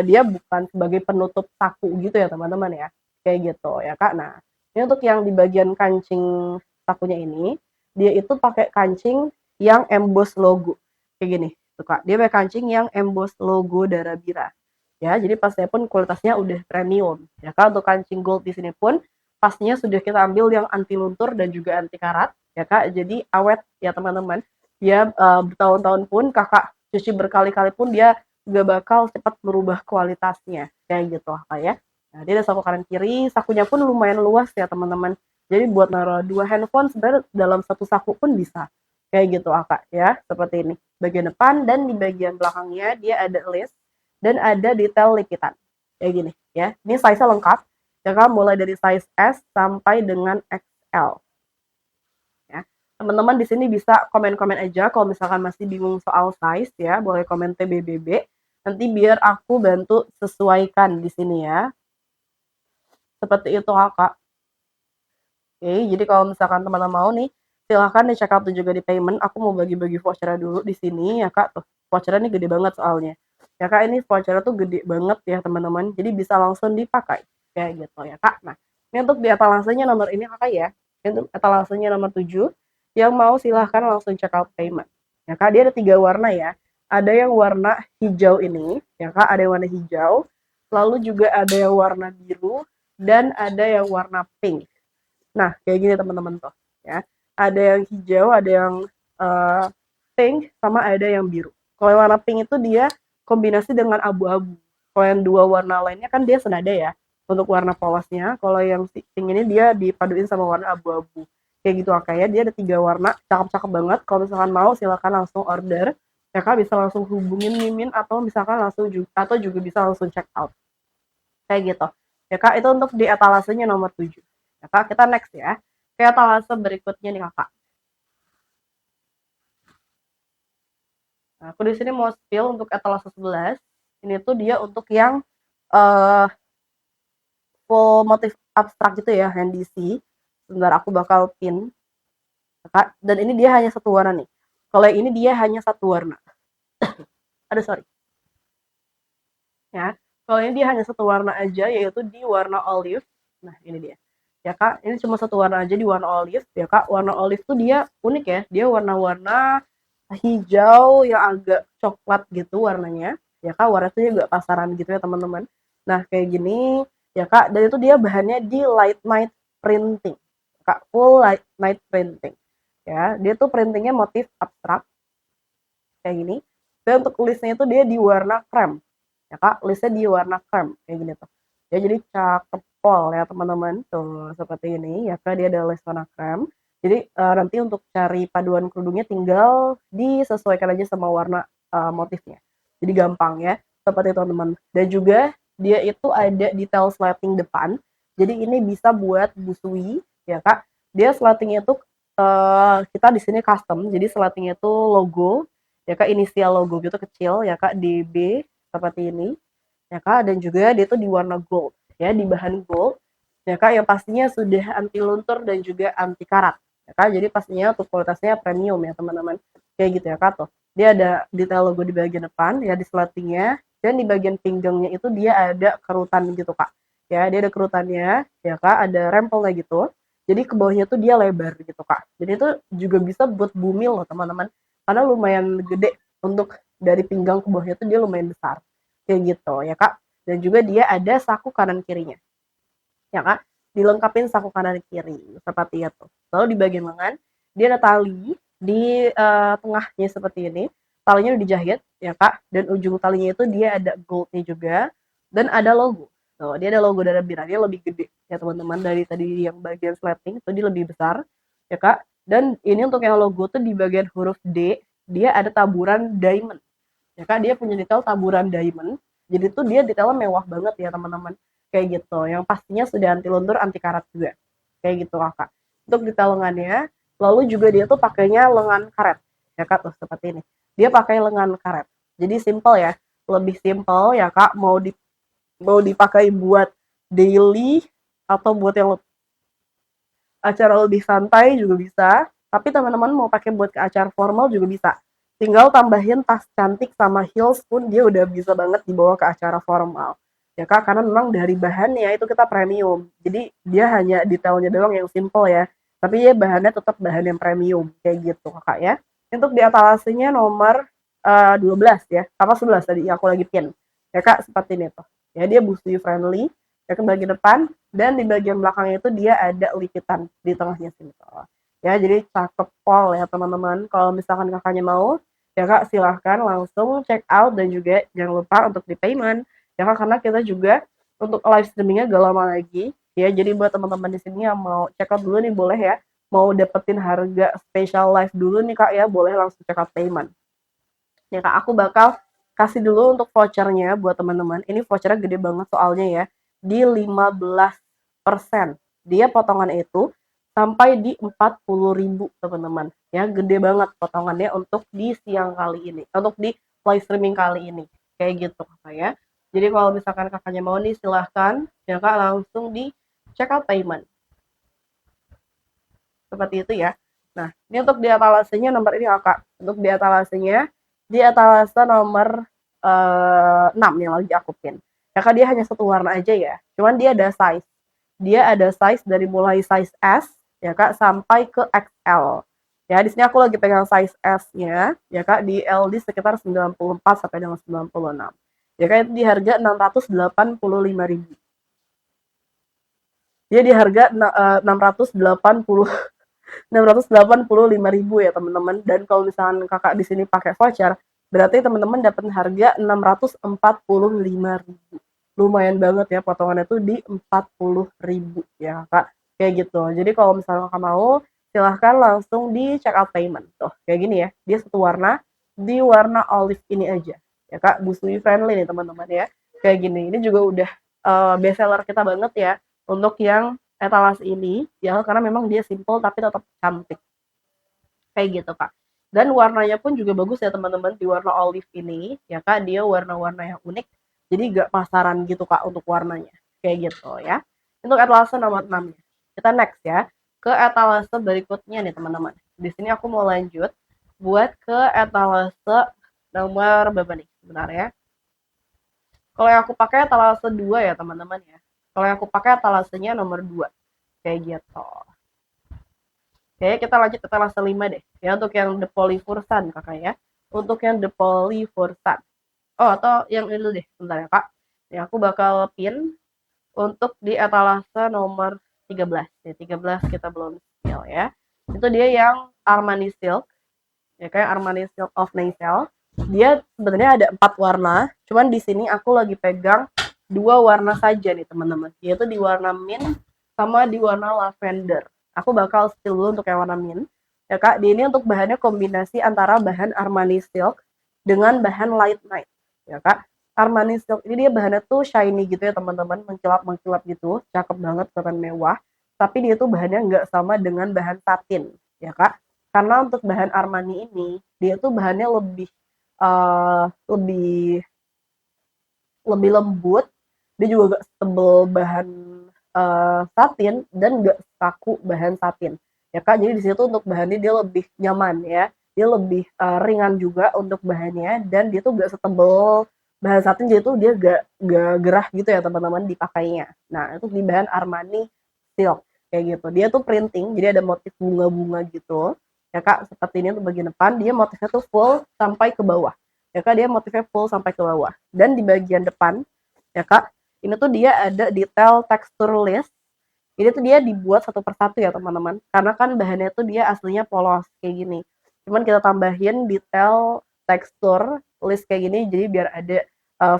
dia bukan sebagai penutup saku gitu ya teman-teman ya. Kayak gitu ya kak. Nah, ini untuk yang di bagian kancing sakunya ini, dia itu pakai kancing yang emboss logo. Kayak gini. Tuh kak, dia pakai kancing yang emboss logo Dara Bira ya, jadi pastinya pun kualitasnya udah premium ya kak. Untuk kancing gold di sini pun pastinya sudah kita ambil yang anti luntur dan juga anti karat ya kak, jadi awet ya teman-teman ya. Bertahun-tahun pun kakak cuci berkali-kali pun dia gak bakal cepat merubah kualitasnya kayak gitu kak ya. Nah dia ada saku kanan kiri, sakunya pun lumayan luas ya teman-teman, jadi buat naruh dua handphone sebenarnya dalam satu saku pun bisa kayak gitu kak ya. Seperti ini bagian depan, dan di bagian belakangnya dia ada lace dan ada detail lipitan kayak gini ya. Ini size lengkap ya kan, mulai dari size S sampai dengan XL ya. Teman-teman di sini bisa komen-komen aja kalau misalkan masih bingung soal size ya, boleh komen TBBB nanti biar aku bantu sesuaikan di sini ya. Seperti itu kakak. Oke, jadi kalau misalkan teman-teman mau nih silahkan di check out juga di payment. Aku mau bagi-bagi voucher dulu di sini ya kak. Tuh vouchernya ini gede banget soalnya. Ya Kak, ini vouchernya tuh gede banget ya teman-teman, jadi bisa langsung dipakai kayak gitu ya Kak. Nah, ini untuk di etalasenya nomor ini Kakak ya. Untuk etalasenya nomor 7, yang mau silahkan langsung check out payment. Ya Kak, dia ada 3 warna ya. Ada yang warna hijau ini, ya Kak, ada yang warna hijau, lalu juga ada yang warna biru, dan ada yang warna pink. Nah, kayak gini teman-teman tuh ya. Ada yang hijau, ada yang uh, pink, sama ada yang biru. Kalau yang warna pink itu dia kombinasi dengan abu-abu. Kalau yang dua warna lainnya kan dia senada ya untuk warna polosnya. Kalau yang pink ini dia dipaduin sama warna abu-abu. Kayak gitu ya. Dia ada 3 warna, cakep-cakep banget. Kalau misalkan mau silakan langsung order. Ya Kak bisa langsung hubungin Mimin atau misalkan langsung juga bisa langsung check out. Kayak gitu. Ya Kak, itu untuk di etalasenya nomor 7. Ya Kak, kita next ya. Ke etalase berikutnya nih Kakak. Nah, aku di sini mau spill untuk etalase 11. Ini tuh dia untuk yang uh, full motif abstrak gitu ya, yang DC. Sebentar aku bakal pin. Ya Kak. Dan ini dia hanya satu warna nih. Kalau yang ini dia hanya satu warna. Aduh, sorry. Ya. Kalau ini dia hanya satu warna aja, yaitu di warna olive. Nah, ini dia. Ya Kak, ini cuma satu warna aja di warna olive. Ya Kak, warna olive tuh dia unik ya. Dia warna-warna hijau yang agak coklat gitu warnanya. Ya Kak, warnanya tuh juga pasaran gitu ya teman-teman. Nah, kayak gini. Ya Kak, dan itu dia bahannya di light night printing. Kak, full light night printing. Ya, dia tuh printingnya motif abstrak kayak gini. Dan untuk listnya itu dia di warna krem. Ya Kak, listnya di warna krem kayak gini tuh. Ya jadi cakep pol ya teman-teman. Tuh seperti ini ya Kak, dia ada list warna krem. Jadi nanti untuk cari paduan kerudungnya tinggal disesuaikan aja sama warna motifnya. Jadi gampang ya. Seperti itu teman-teman. Dan juga dia itu ada detail slating depan. Jadi ini bisa buat busui ya Kak. Dia slatingnya itu kita di sini custom. Jadi slatingnya itu logo ya Kak, inisial logo gitu kecil ya Kak, DB seperti ini ya Kak, dan juga dia tuh di warna gold ya, di bahan gold ya Kak, yang pastinya sudah anti luntur dan juga anti karat ya Kak. Jadi pastinya untuk kualitasnya premium ya teman-teman, kayak gitu ya Kak. Tuh dia ada detail logo di bagian depan ya, di slatingnya, dan di bagian pinggangnya itu dia ada kerutan gitu Kak ya, dia ada kerutannya ya Kak, ada rempelnya gitu. Jadi ke bawahnya tuh dia lebar gitu Kak, jadi itu juga bisa buat bumil loh teman-teman, karena lumayan gede untuk dari pinggang ke bawahnya tuh dia lumayan besar kayak gitu ya Kak. Dan juga dia ada saku kanan kirinya ya Kak, dilengkapin saku kanan kiri seperti itu. Lalu di bagian lengan dia ada tali di tengahnya seperti ini, talinya udah dijahit ya Kak, dan ujung talinya itu dia ada goldnya juga, dan ada logo. Tuh, dia ada logo dari Bira, dia lebih gede ya teman-teman, dari tadi yang bagian slating itu dia lebih besar ya Kak. Dan ini untuk yang logo tuh di bagian huruf D dia ada taburan diamond ya Kak, dia punya detail taburan diamond. Jadi tuh dia detailnya mewah banget ya teman-teman, kayak gitu, yang pastinya sudah anti luntur anti karat juga kayak gitu Kak. Untuk detail lengannya, lalu juga dia tuh pakainya lengan karet ya Kak, tuh seperti ini, dia pakai lengan karet. Jadi simple ya, lebih simple ya Kak, mau dipakai buat daily atau buat yang acara lebih santai juga bisa, tapi teman-teman mau pakai buat ke acara formal juga bisa. Tinggal tambahin tas cantik sama heels pun dia udah bisa banget dibawa ke acara formal ya Kak, karena memang dari bahannya itu kita premium, jadi dia hanya detailnya doang yang simple ya, tapi ya bahannya tetap bahan yang premium kayak gitu Kakak ya. Untuk di etalasenya nomor 12 ya, apa 11 tadi aku lagi pin ya Kak, seperti ini tuh ya, dia busui friendly ya ke bagian depan, dan di bagian belakangnya itu dia ada lipitan di tengahnya sini tuh. Ya, jadi cakep pol ya teman-teman. Kalau misalkan kakaknya mau, ya kak silahkan langsung check out, dan juga jangan lupa untuk di payment. Ya kak, karena kita juga untuk live streamingnya gak lama lagi. Ya, jadi buat teman-teman di sini yang mau check out dulu nih boleh ya. Mau dapetin harga special live dulu nih kak ya, boleh langsung check out payment. Ya kak, aku bakal kasih dulu untuk vouchernya buat teman-teman. Ini vouchernya gede banget soalnya ya, di 15%. Dia potongan itu sampai di 40.000 teman-teman. Ya, gede banget potongannya untuk di siang kali ini, untuk di live streaming kali ini. Kayak gitu kakak ya. Jadi kalau misalkan kakaknya mau nih silahkan ya kak, langsung di check out payment. Seperti itu ya. Nah, ini untuk di etalasenya nomor ini kakak. Untuk di etalasenya, di etalase nomor 6 yang lagi aku pin. Ya kan dia hanya satu warna aja ya. Cuman dia ada size. Dia ada size dari mulai size S ya Kak sampai ke XL. Ya, di sini aku lagi pegang size S-nya, ya Kak, di LD sekitar 94 sampai dengan 96. Ya Kak, itu di harga 685.000. Dia di harga 685.000 ya teman-teman. Dan kalau misalkan kakak di sini pakai voucher, berarti teman-teman dapat harga 645.000. Lumayan banget ya potongannya tuh di 40.000 ya kak. Kayak gitu. Jadi kalau misalnya kakak mau, silahkan langsung di check out payment. Tuh kayak gini ya. Dia satu warna, di warna olive ini aja. Ya kak, busui friendly nih teman-teman ya. Kayak gini. Ini juga udah best seller kita banget ya. Untuk yang etalase ini ya karena memang dia simple tapi tetap cantik kayak gitu kak. Dan warnanya pun juga bagus ya teman-teman, di warna olive ini ya kak, dia warna-warna yang unik jadi gak pasaran gitu kak untuk warnanya kayak gitu ya. Untuk etalase nomor 6 nya kita next ya ke etalase berikutnya nih teman-teman. Di sini aku mau lanjut buat ke etalase nomor berapa nih sebenarnya. Kalau yang aku pakai etalase 2 ya teman-teman ya. Kalau yang aku pakai etalasenya nomor 2 kayak gitu. Oke, kita lanjut ke etalase 5 deh. Ya, untuk yang The Polyfursan kakak ya. Untuk yang The Polyfursan. Oh, atau yang ini dulu deh, sebentar ya kak. Ya, aku bakal pin untuk di etalase nomor 13. Ya, 13 kita belum spill ya. Itu dia yang Armani Silk. Ya, kayak Armani Silk of Nail. Dia sebenarnya ada 4 warna. Cuman di sini aku lagi pegang 2 warna saja nih teman-teman. Yaitu di warna mint sama di warna lavender. Aku bakal spill dulu untuk yang warna mint. Ya kak, di ini untuk bahannya kombinasi antara bahan Armani Silk dengan bahan Light Night. Ya kak, Armani Silk ini dia bahannya tuh shiny gitu ya teman-teman, mengkilap-mengkilap gitu, cakep banget, keren mewah. Tapi dia tuh bahannya nggak sama dengan bahan satin, ya kak. Karena untuk bahan Armani ini, dia tuh bahannya lebih lebih lebih lembut, dia juga gak tebel bahan satin dan gak kaku bahan satin ya kak. Jadi di situ untuk bahannya dia lebih nyaman ya, dia lebih ringan juga untuk bahannya, dan dia tuh gak setebel bahan satin, jadi tuh dia gak gerah gitu ya teman-teman dipakainya. Nah itu di bahan Armani Silk kayak gitu, dia tuh printing jadi ada motif bunga-bunga gitu ya kak. Seperti ini untuk bagian depan dia motifnya tuh full sampai ke bawah ya kak, dia motifnya full sampai ke bawah. Dan di bagian depan ya kak, ini tuh dia ada detail tekstur list. Ini tuh dia dibuat satu persatu ya teman-teman, karena kan bahannya tuh dia aslinya polos kayak gini, cuman kita tambahin detail tekstur list kayak gini jadi biar ada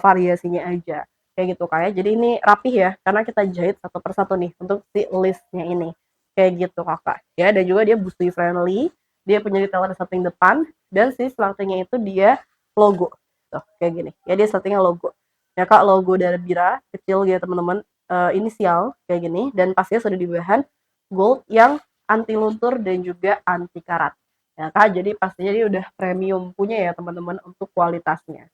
variasinya aja kayak gitu kayak. Jadi ini rapih ya karena kita jahit satu persatu nih untuk si listnya ini kayak gitu kakak ya. Dan juga dia busui friendly, dia punya detail di samping depan, dan si slangtingnya itu dia logo tuh kayak gini ya, dia settingnya logo ya kak, logo dari Bira kecil gitu teman-teman, inisial kayak gini, dan pastinya sudah di bahan gold yang anti luntur dan juga anti karat ya kak. Jadi pastinya dia udah premium punya ya teman-teman untuk kualitasnya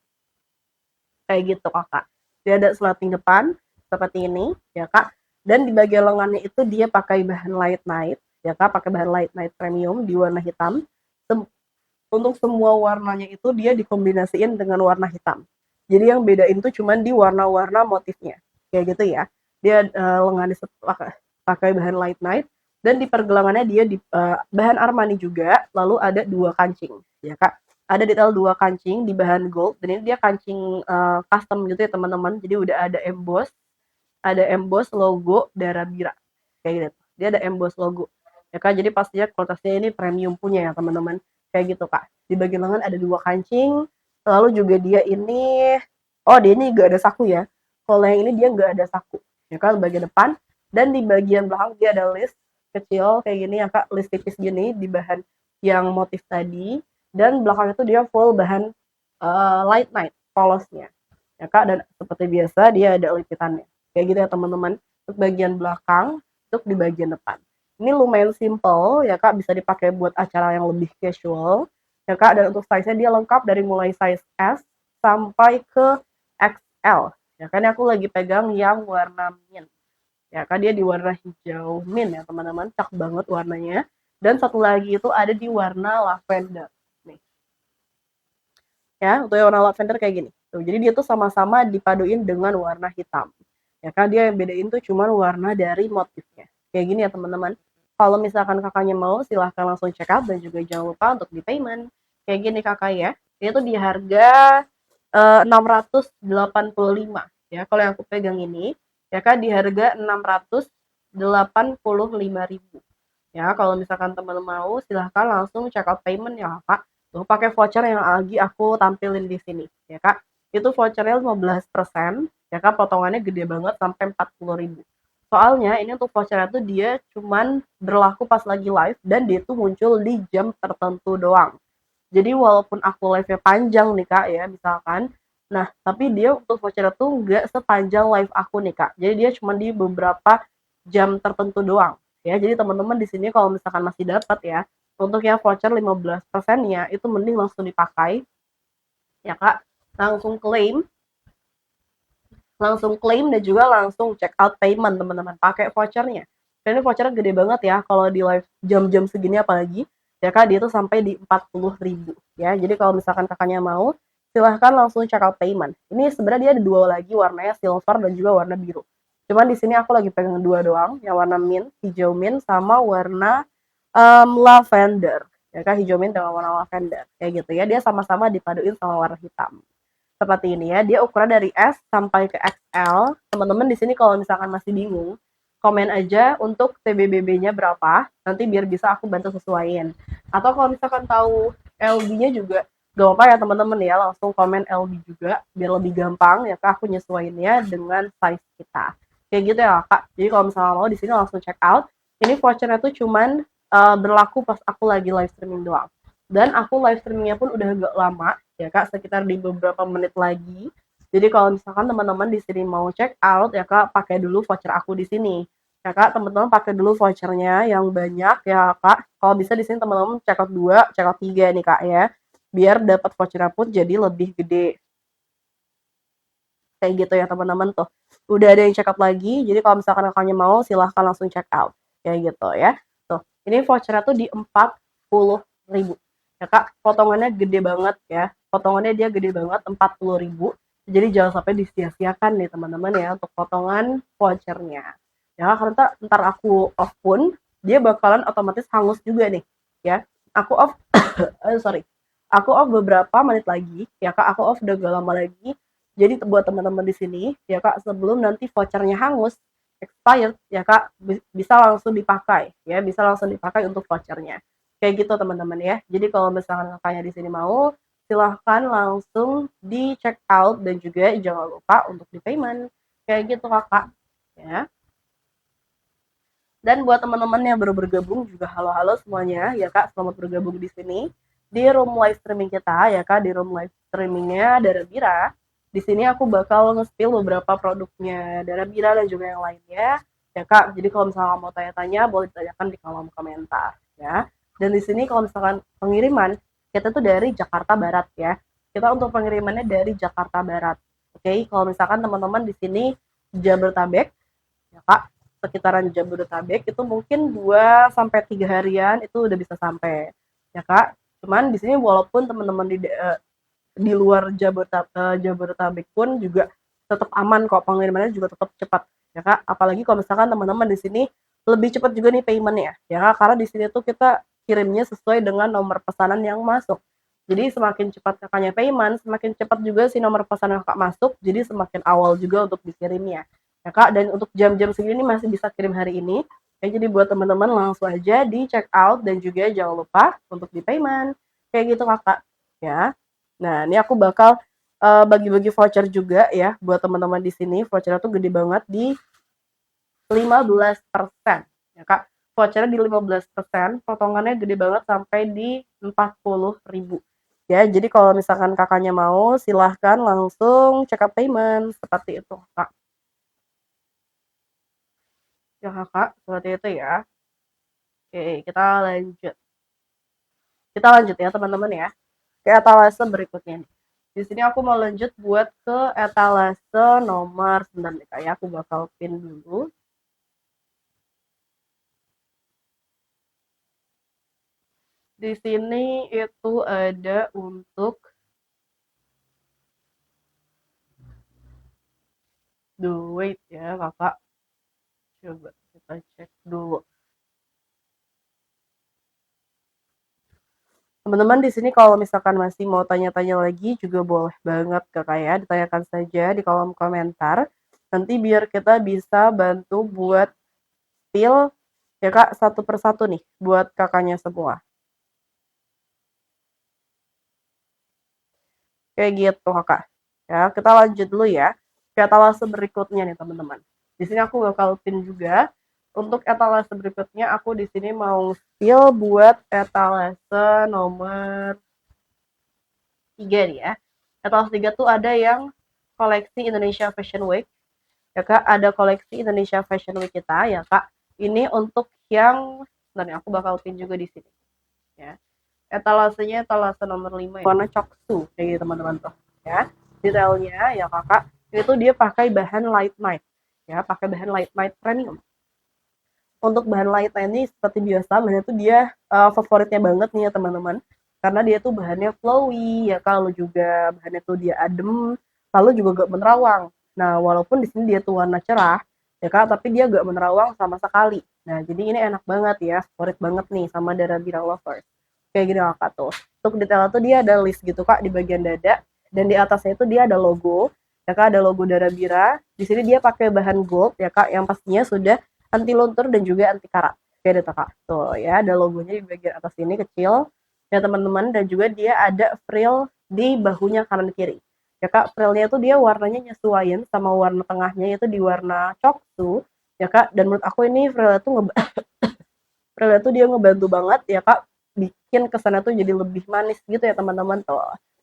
kayak gitu kakak. Dia ada slating depan seperti ini ya kak, dan di bagian lengannya itu dia pakai bahan light night ya kak, pakai bahan light night premium di warna hitam. Untuk semua warnanya itu dia dikombinasiin dengan warna hitam. Jadi yang bedain tuh cuman di warna-warna motifnya. Kayak gitu ya. Dia lengannya pakai bahan light night, dan di pergelangannya dia di bahan Armani juga, lalu ada 2 kancing ya Kak. Ada detail 2 kancing di bahan gold, dan ini dia kancing custom gitu ya teman-teman. Jadi udah ada emboss logo Darabira. Kayak gitu. Dia ada emboss logo. Ya Kak, jadi pastinya kualitasnya ini premium punya ya teman-teman kayak gitu kak. Di bagian lengan ada 2 kancing, lalu juga dia ini, oh dia ini gak ada saku ya, kalau yang ini dia gak ada saku ya kan bagian depan. Dan di bagian belakang dia ada list kecil kayak gini ya kak, list tipis gini di bahan yang motif tadi, dan belakang itu dia full bahan light night polosnya ya kak. Dan seperti biasa dia ada lipitannya kayak gitu ya teman-teman untuk bagian belakang. Untuk di bagian depan ini lumayan simple ya kak, bisa dipakai buat acara yang lebih casual ya kak. Dan untuk size-nya dia lengkap dari mulai size S sampai ke XL ya kan. Aku lagi pegang yang warna mint ya kak, dia di warna hijau mint ya teman-teman, cakep banget warnanya. Dan satu lagi itu ada di warna lavender nih ya, untuk yang warna lavender kayak gini Tuh, jadi dia tuh sama-sama dipaduin dengan warna hitam. Ya kan dia yang bedain tuh cuman warna dari motifnya. Kayak gini ya teman-teman. Kalau misalkan kakaknya mau silahkan langsung check out dan juga jangan lupa untuk di payment. Kayak gini kakak ya. Ini tuh di harga 685 ya. Kalau yang aku pegang ini ya kan di harga 685.000. Ya, kalau misalkan teman mau silahkan langsung check out payment ya Kak. Tuh pakai voucher yang lagi aku tampilin di sini ya Kak. Itu vouchernya 15% ya Kak, potongannya gede banget sampai 40.000. Soalnya ini untuk vouchernya tuh dia cuman berlaku pas lagi live dan dia tuh muncul di jam tertentu doang. Jadi walaupun aku live-nya panjang nih Kak ya, misalkan, nah tapi dia untuk voucher tuh nggak sepanjang live aku nih Kak. Jadi dia cuma di beberapa jam tertentu doang. Ya, jadi teman-teman di sini kalau misalkan masih dapat ya, untuk yang voucher 15%-nya itu mending langsung dipakai ya Kak. Langsung klaim dan juga langsung check out payment teman-teman pakai vouchernya. Dan ini vouchernya gede banget ya kalau di live jam-jam segini apalagi ya kak dia tuh sampai di 40.000 ya. Jadi kalau misalkan kakaknya mau silahkan langsung check out payment. Ini sebenarnya dia ada dua lagi warnanya silver dan juga warna biru. Cuman di sini aku lagi pegang dua doang, yang warna mint, hijau mint sama warna lavender. Ya kan hijau mint dengan warna lavender kayak gitu ya. Dia sama-sama dipaduin sama warna hitam seperti ini ya. Dia ukuran dari S sampai ke XL. Teman-teman di sini kalau misalkan masih bingung, komen aja untuk TBBB-nya berapa, nanti biar bisa aku bantu sesuaiin. Atau kalau misalkan tahu LB-nya juga, gak apa ya teman-teman ya, langsung komen LB juga, biar lebih gampang ya kak aku nyesuaiinnya dengan size kita. Kayak gitu ya kak. Jadi kalau misalnya mau di sini langsung check out. Ini vouchernya tuh cuman berlaku pas aku lagi live streaming doang. Dan aku live streamingnya pun udah agak lama, ya kak, sekitar di beberapa menit lagi. Jadi kalau misalkan teman-teman di sini mau check out ya kak, pakai dulu voucher aku di sini. Ya kak, teman-teman pakai dulu vouchernya yang banyak ya kak. Kalau bisa di sini teman-teman check out 2, check out 3 nih kak ya. Biar dapat vouchernya pun jadi lebih gede. Kayak gitu ya teman-teman tuh. Udah ada yang check out lagi, jadi kalau misalkan kakaknya mau silahkan langsung check out. Kayak gitu ya. Tuh, ini vouchernya tuh di 40.000. Ya kak, potongannya gede banget ya. Potongannya dia gede banget, 40.000. Jadi jangan sampai disia-siakan nih teman-teman ya untuk potongan vouchernya. Ya, karena ntar aku off pun, dia bakalan otomatis hangus juga nih. Ya, aku off, sorry. Aku off beberapa menit lagi, ya kak, aku off udah gak lama lagi. Jadi buat teman-teman di sini, ya kak, sebelum nanti vouchernya hangus, expired, ya kak, bisa langsung dipakai, ya, bisa langsung dipakai untuk vouchernya. Kayak gitu teman-teman ya. Jadi kalau misalkan kakaknya di sini mau, silahkan langsung di check out dan juga jangan lupa untuk di payment. Kayak gitu kakak, ya. Dan buat teman-teman yang baru bergabung juga halo-halo semuanya, ya kak, selamat bergabung di sini di room live streaming kita, ya kak, di room live streamingnya Dara Bira. Di sini aku bakal nge-spill beberapa produknya Dara Bira dan juga yang lainnya, ya kak. Jadi kalau misalnya mau tanya-tanya boleh ditanyakan di kolom komentar, ya. Dan di sini kalau misalkan pengiriman kita tuh dari Jakarta Barat ya. Kita untuk pengirimannya dari Jakarta Barat. Oke, kalau misalkan teman-teman di sini Jabodetabek, ya kak, sekitaran Jabodetabek itu mungkin 2 sampai 3 harian itu udah bisa sampai ya kak. Cuman di sini walaupun teman-teman di luar Jabodetabek pun juga tetap aman kok, pengirimannya juga tetap cepat ya kak. Apalagi kalau misalkan teman-teman di sini lebih cepat juga nih paymentnya ya kak, karena di sini tuh kita kirimnya sesuai dengan nomor pesanan yang masuk. Jadi semakin cepat kakaknya payment, semakin cepat juga si nomor pesanan kakak masuk, jadi semakin awal juga untuk dikirimnya. Ya kak, dan untuk jam-jam segini masih bisa kirim hari ini. Ya, jadi buat teman-teman langsung aja di check out dan juga jangan lupa untuk di payment. Kayak gitu kakak. Ya. Nah, ini aku bakal bagi-bagi voucher juga ya buat teman-teman di sini. Vouchernya tuh gede banget di 15%. Ya kak, vouchernya di 15%, potongannya gede banget sampai di 40.000. Ya, jadi kalau misalkan kakaknya mau, silahkan langsung check up payment seperti itu, kak. Ya kakak, seperti itu ya. Oke, kita lanjut. Kita lanjut ya teman-teman ya. Ke etalase berikutnya nih. Di sini aku mau lanjut buat ke etalase nomor 9 nih kak ya. Aku bakal pin dulu. Di sini itu ada untuk wait ya kakak, coba kita cek dulu. Teman-teman di sini kalau misalkan masih mau tanya-tanya lagi juga boleh banget kakak ya, ditanyakan saja di kolom komentar. Nanti biar kita bisa bantu buat spill ya kak satu persatu nih buat kakaknya semua. Kayak gitu kakak. Ya kita lanjut dulu ya ke etalase berikutnya nih teman-teman. Di sini aku bakal pin juga. Untuk etalase berikutnya aku di sini mau spill buat etalase nomor 3 nih ya. Etalase 3 tuh ada yang koleksi Indonesia Fashion Week. Ya Kak, ada koleksi Indonesia Fashion Week kita ya Kak. Ini untuk yang sebenarnya aku bakal pin juga di sini ya. Etalasenya etalase nomor 5 ya. Warna coksu kayak gitu teman-teman tuh ya. Detailnya ya Kakak, itu dia pakai bahan light night ya, pakai bahan light night premium. Untuk bahan light night ini seperti biasa, bahannya tuh dia favoritnya banget nih ya teman-teman. Karena dia tuh bahannya flowy ya, kalau juga bahannya tuh dia adem, lalu juga gak menerawang. Nah, walaupun di sini dia tuh warna cerah, ya Kak, tapi dia gak menerawang sama sekali. Nah, jadi ini enak banget ya, favorit banget nih sama Dara Bira Lovers. Kayak gini Kak tuh. Untuk detail tuh dia ada list gitu Kak di bagian dada, dan di atasnya itu dia ada logo, ya Kak, ada logo Dara Bira. Di sini dia pakai bahan gold ya Kak, yang pastinya sudah anti luntur dan juga anti karat. Kayak gitu Kak. Tuh ya, ada logonya di bagian atas ini kecil ya teman-teman, dan juga dia ada frill di bahunya kanan kiri. Ya Kak, frillnya itu dia warnanya nyesuaiin sama warna tengahnya, yaitu di warna coksu ya Kak, dan menurut aku ini frillnya tuh frill itu dia ngebantu banget ya Kak, bikin kesannya tuh jadi lebih manis gitu ya teman-teman tuh.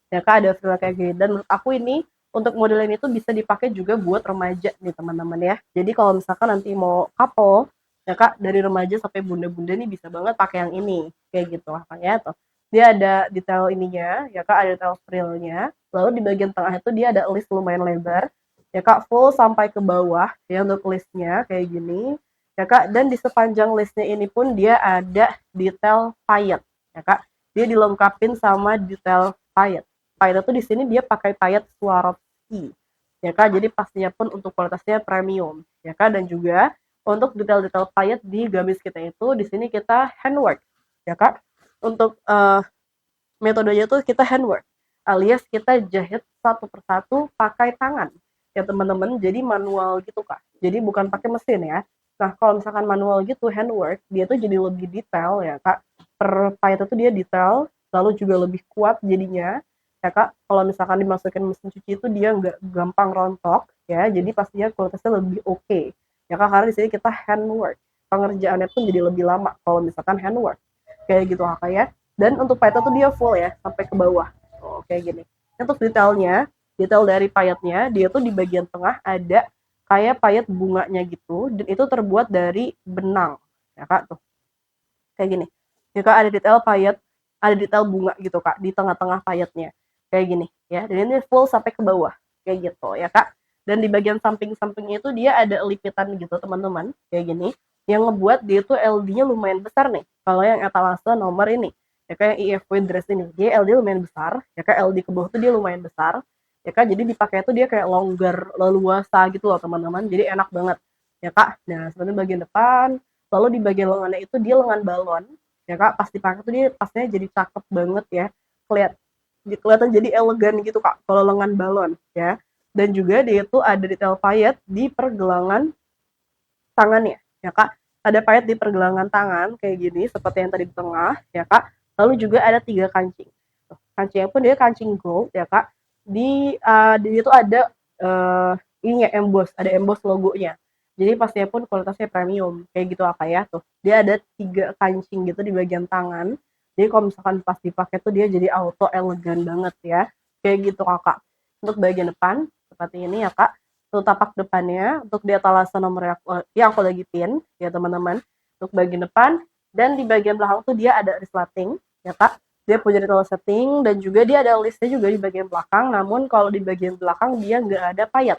Ya Kak, ada frill kayak gini, dan menurut aku ini untuk model ini tuh bisa dipakai juga buat remaja nih teman-teman ya. Jadi kalau misalkan nanti mau couple ya Kak, dari remaja sampai bunda-bunda nih bisa banget pakai yang ini kayak gitu makanya tuh. Dia ada detail ininya ya Kak, ada detail frillnya. Lalu di bagian tengah itu dia ada list lumayan lebar ya Kak, full sampai ke bawah ya untuk listnya kayak gini ya Kak, dan di sepanjang listnya ini pun dia ada detail payet ya Kak, dia dilengkapin sama detail payet. Payet itu di sini dia pakai payet Swarovski ya Kak, jadi pastinya pun untuk kualitasnya premium ya Kak, dan juga untuk detail-detail payet di gamis kita itu di sini kita handwork ya Kak. Untuk metodenya tuh kita handwork alias kita jahit satu persatu pakai tangan ya teman-teman, jadi manual gitu Kak, jadi bukan pakai mesin ya. Nah kalau misalkan manual gitu handwork, dia tuh jadi lebih detail ya Kak, per pahit itu dia detail, lalu juga lebih kuat jadinya ya Kak. Kalau misalkan dimasukin mesin cuci itu dia nggak gampang rontok ya, jadi pastinya kualitasnya lebih oke ya Kak, karena di sini kita handwork, pengerjaannya pun jadi lebih lama kalau misalkan handwork kayak gitu Kak ya. Dan untuk payetnya tuh dia full ya sampai ke bawah. Oh, kayak gini. Untuk detailnya, detail dari payetnya, dia tuh di bagian tengah ada kayak payet bunganya gitu, dan itu terbuat dari benang. Ya Kak, tuh. Kayak gini. Ya Kak, ada detail payet, ada detail bunga gitu Kak di tengah-tengah payetnya. Kayak gini ya. Dan ini full sampai ke bawah. Kayak gitu ya Kak. Dan di bagian samping-sampingnya itu dia ada lipitan gitu teman-teman, kayak gini, yang ngebuat dia tuh LD-nya lumayan besar nih. Kalau yang etalase nomor ini, ya kayak IFW dress ini, dia LD lumayan besar, ya kayak LD ke bawah tuh dia lumayan besar, ya kak, jadi dipakai tuh dia kayak longgar leluasa gitu loh teman-teman, jadi enak banget ya kak. Nah sebenarnya bagian depan, lalu di bagian lengannya itu dia lengan balon ya kak, pas dipakai tuh dia pastinya jadi cakep banget ya, kelihatan jadi elegan gitu kak kalau lengan balon ya. Dan juga dia itu ada detail payet di pergelangan tangannya ya kak, ada payet di pergelangan tangan kayak gini seperti yang tadi di tengah ya kak. Lalu juga ada 3 kancing. Kancingnya pun dia kancing gold ya kak, di itu ada ininya emboss, ada emboss logonya, jadi pastinya pun kualitasnya premium kayak gitu apa ya tuh. Dia ada 3 kancing gitu di bagian tangan, jadi kalau misalkan pas dipakai tuh dia jadi auto elegan banget ya kayak gitu kakak. Untuk bagian depan seperti ini ya kak, tuh tapak depannya untuk di etalase nomor yang aku lagi pin ya teman-teman, untuk bagian depan. Dan di bagian belakang tuh dia ada resleting ya kak, dia punya detail setting, dan juga dia ada listnya juga di bagian belakang, namun kalau di bagian belakang dia nggak ada payet.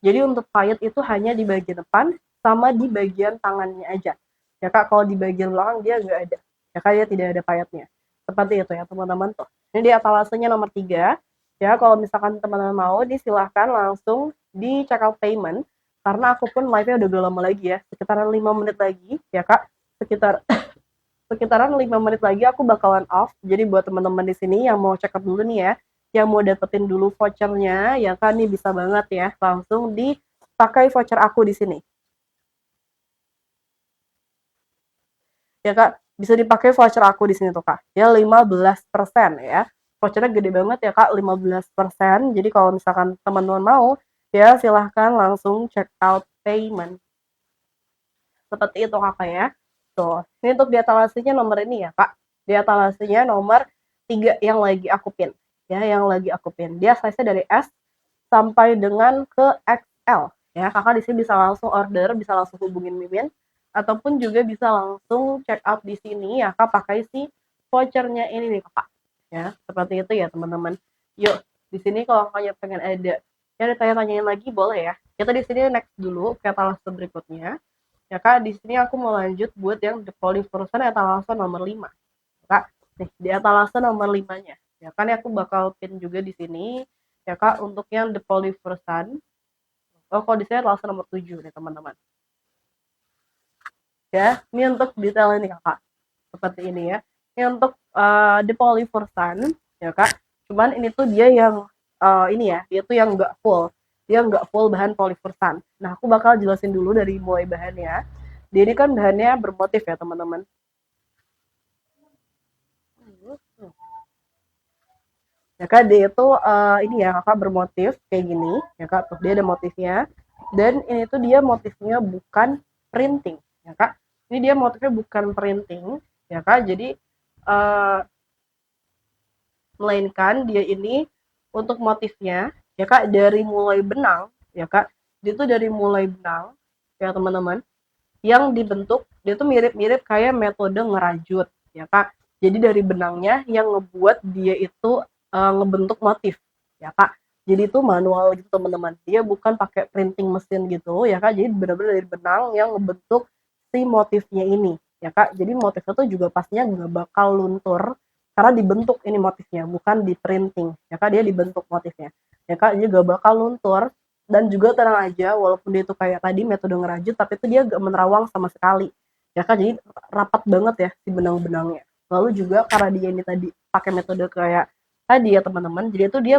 Jadi untuk payet itu hanya di bagian depan sama di bagian tangannya aja ya kak. Kalau di bagian belakang dia nggak ada ya kak, dia tidak ada payetnya seperti itu ya teman-teman tuh. Ini di etalasenya nomor 3 ya. Kalau misalkan teman-teman mau, disilahkan langsung di check out payment karena aku pun live-nya udah gak lama lagi ya, sekitaran 5 menit lagi ya Kak, sekitaran 5 menit lagi aku bakalan off. Jadi buat teman-teman di sini yang mau check up dulu nih ya, yang mau dapetin dulu vouchernya, ya kan nih bisa banget ya, langsung dipakai voucher aku di sini. Ya Kak, bisa dipakai voucher aku di sini tuh Kak. Ya 15% ya. Vouchernya gede banget ya Kak, 15%. Jadi kalau misalkan teman-teman mau, ya silahkan langsung check out payment. Seperti itu Kakak ya. Tuh, ini untuk dietalasinya nomor ini ya Kak. Dietalasinya nomor 3 yang lagi aku pin. Ya, yang lagi aku pin. Dia size-nya dari S sampai dengan ke XL. Ya, Kakak di sini bisa langsung order, bisa langsung hubungin Mimin ataupun juga bisa langsung check out di sini ya Kak pakai si vouchernya ini nih Kakak. Ya, seperti itu ya teman-teman. Yuk, di sini kalau Kakaknya pengen ada ya ditanya-tanyain lagi boleh ya. Kita di sini next dulu ke etalase berikutnya. Ya Kak, di sini aku mau lanjut buat yang The Polyverse etalase nomor 5. Kak, nih di etalase nomor 5-nya. Ya kan aku bakal pin juga di sini. Ya Kak, untuk yang The Polyverse. Oh, kalau di sini etalase nomor 7 nih teman-teman. Ya, ini untuk detail ini Kakak. Seperti ini ya. Ini untuk The Polyverse, ya Kak. Cuman ini tuh dia yang ini ya, dia tuh yang enggak full. Dia enggak full bahan polyverse. Nah, aku bakal jelasin dulu dari mulai bahannya. Jadi kan bahannya bermotif ya teman-teman. Ya Kak, dia itu ini ya Kakak bermotif kayak gini. Ya Kak, tuh dia ada motifnya. Dan ini tuh dia motifnya bukan printing. Ya Kak, ini dia motifnya bukan printing. Ya Kak, jadi uh, melainkan dia ini untuk motifnya ya Kak dari mulai benang ya Kak. Dia tuh dari mulai benang ya teman-teman yang dibentuk dia tuh mirip-mirip kayak metode ngerajut ya Kak. Jadi dari benangnya yang ngebuat dia itu ngebentuk motif ya Kak. Jadi itu manual gitu teman-teman. Dia bukan pakai printing mesin gitu ya Kak. Jadi benar-benar dari benang yang ngebentuk si motifnya ini ya Kak. Jadi motifnya tuh juga pastinya nggak bakal luntur karena dibentuk ini motifnya bukan di printing ya Kak. Dia dibentuk motifnya ya Kak. Dia gak bakal luntur dan juga tenang aja walaupun dia itu kayak tadi metode ngerajut tapi itu dia gak menerawang sama sekali ya kan jadi rapat banget ya si benang-benangnya lalu juga karena dia ini tadi pakai metode kayak tadi ya teman-teman jadi itu dia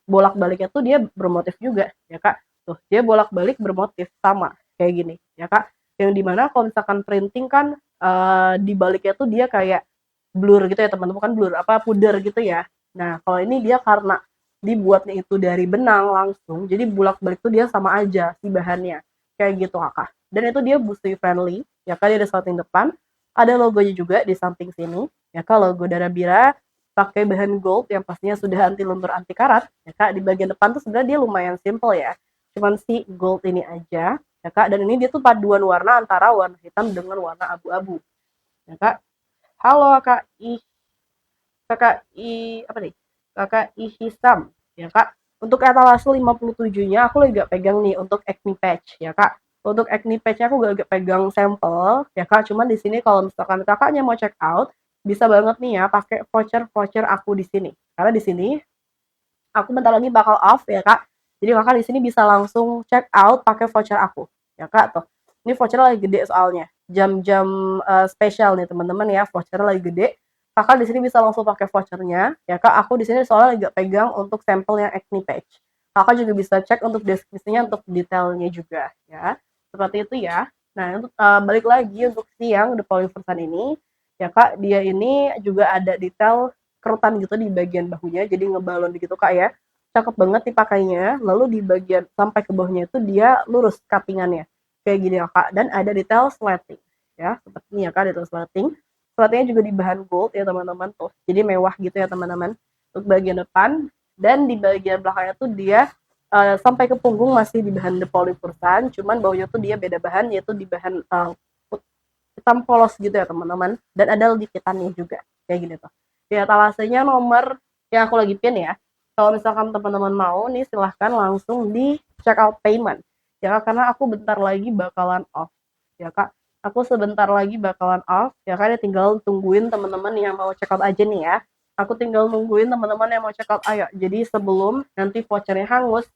bolak-baliknya tuh dia bermotif juga ya kak tuh dia bolak-balik bermotif sama kayak gini ya kak yang dimana kalau misalkan printing kan di baliknya tuh dia kayak blur gitu ya teman-teman kan blur apa pudar gitu ya nah kalau ini dia karena dibuatnya itu dari benang langsung jadi bolak-balik tuh dia sama aja si bahannya kayak gitu kakak dan itu dia busi friendly ya kan dia ada slotting depan ada logonya juga di samping sini ya kak logo Darabira pakai bahan gold yang pastinya sudah anti luntur anti karat ya kak di bagian depan tuh sebenarnya dia lumayan simple ya cuman si gold ini aja ya kak dan ini dia tuh paduan warna antara warna hitam dengan warna abu-abu ya kak halo kak kakak apa nih kakak Ihisam ya kak untuk etalase 57-nya aku lagi gak pegang nih untuk acne patch ya kak untuk acne patch aku gak pegang sampel ya kak cuman di sini kalau misalkan kakaknya mau check out bisa banget nih ya pakai voucher aku di sini karena di sini aku bentar lagi bakal off ya kak jadi kakak di sini bisa langsung check out pakai voucher aku ya kak tuh ini voucher lagi gede soalnya jam-jam spesial nih teman-teman ya voucher lagi gede kakak di sini bisa langsung pakai vouchernya ya kak aku di sini soalnya agak pegang untuk sampel yang acne patch kakak juga bisa cek untuk deskripsinya untuk detailnya juga ya seperti itu ya nah untuk balik lagi untuk siang the polyverse ini ya kak dia ini juga ada detail kerutan gitu di bagian bahunya jadi ngebalon gitu kak ya cakep banget dipakainya lalu di bagian sampai ke bawahnya itu dia lurus cuttingannya kayak gini ya kak dan ada detail slating ya seperti ini ya kak detail slatingnya juga di bahan gold ya teman-teman tuh jadi mewah gitu ya teman-teman untuk bagian depan dan di bagian belakangnya tuh dia sampai ke punggung masih di bahan the polypursan cuman bawahnya tuh dia beda bahan yaitu di bahan hitam polos gitu ya teman-teman dan ada dikitannya juga kayak gini tuh ya talasenya nomor yang aku lagi pin ya kalau misalkan teman-teman mau nih silahkan langsung di check out payment ya karena aku bentar lagi bakalan off ya kak aku sebentar lagi bakalan off ya kan tinggal tungguin teman-teman yang mau check out aja nih ya aku tinggal nungguin teman-teman yang mau check out ayo jadi sebelum nanti vouchernya hangus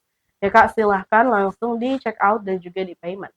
Ya Kak, silahkan langsung di check out dan juga di payment.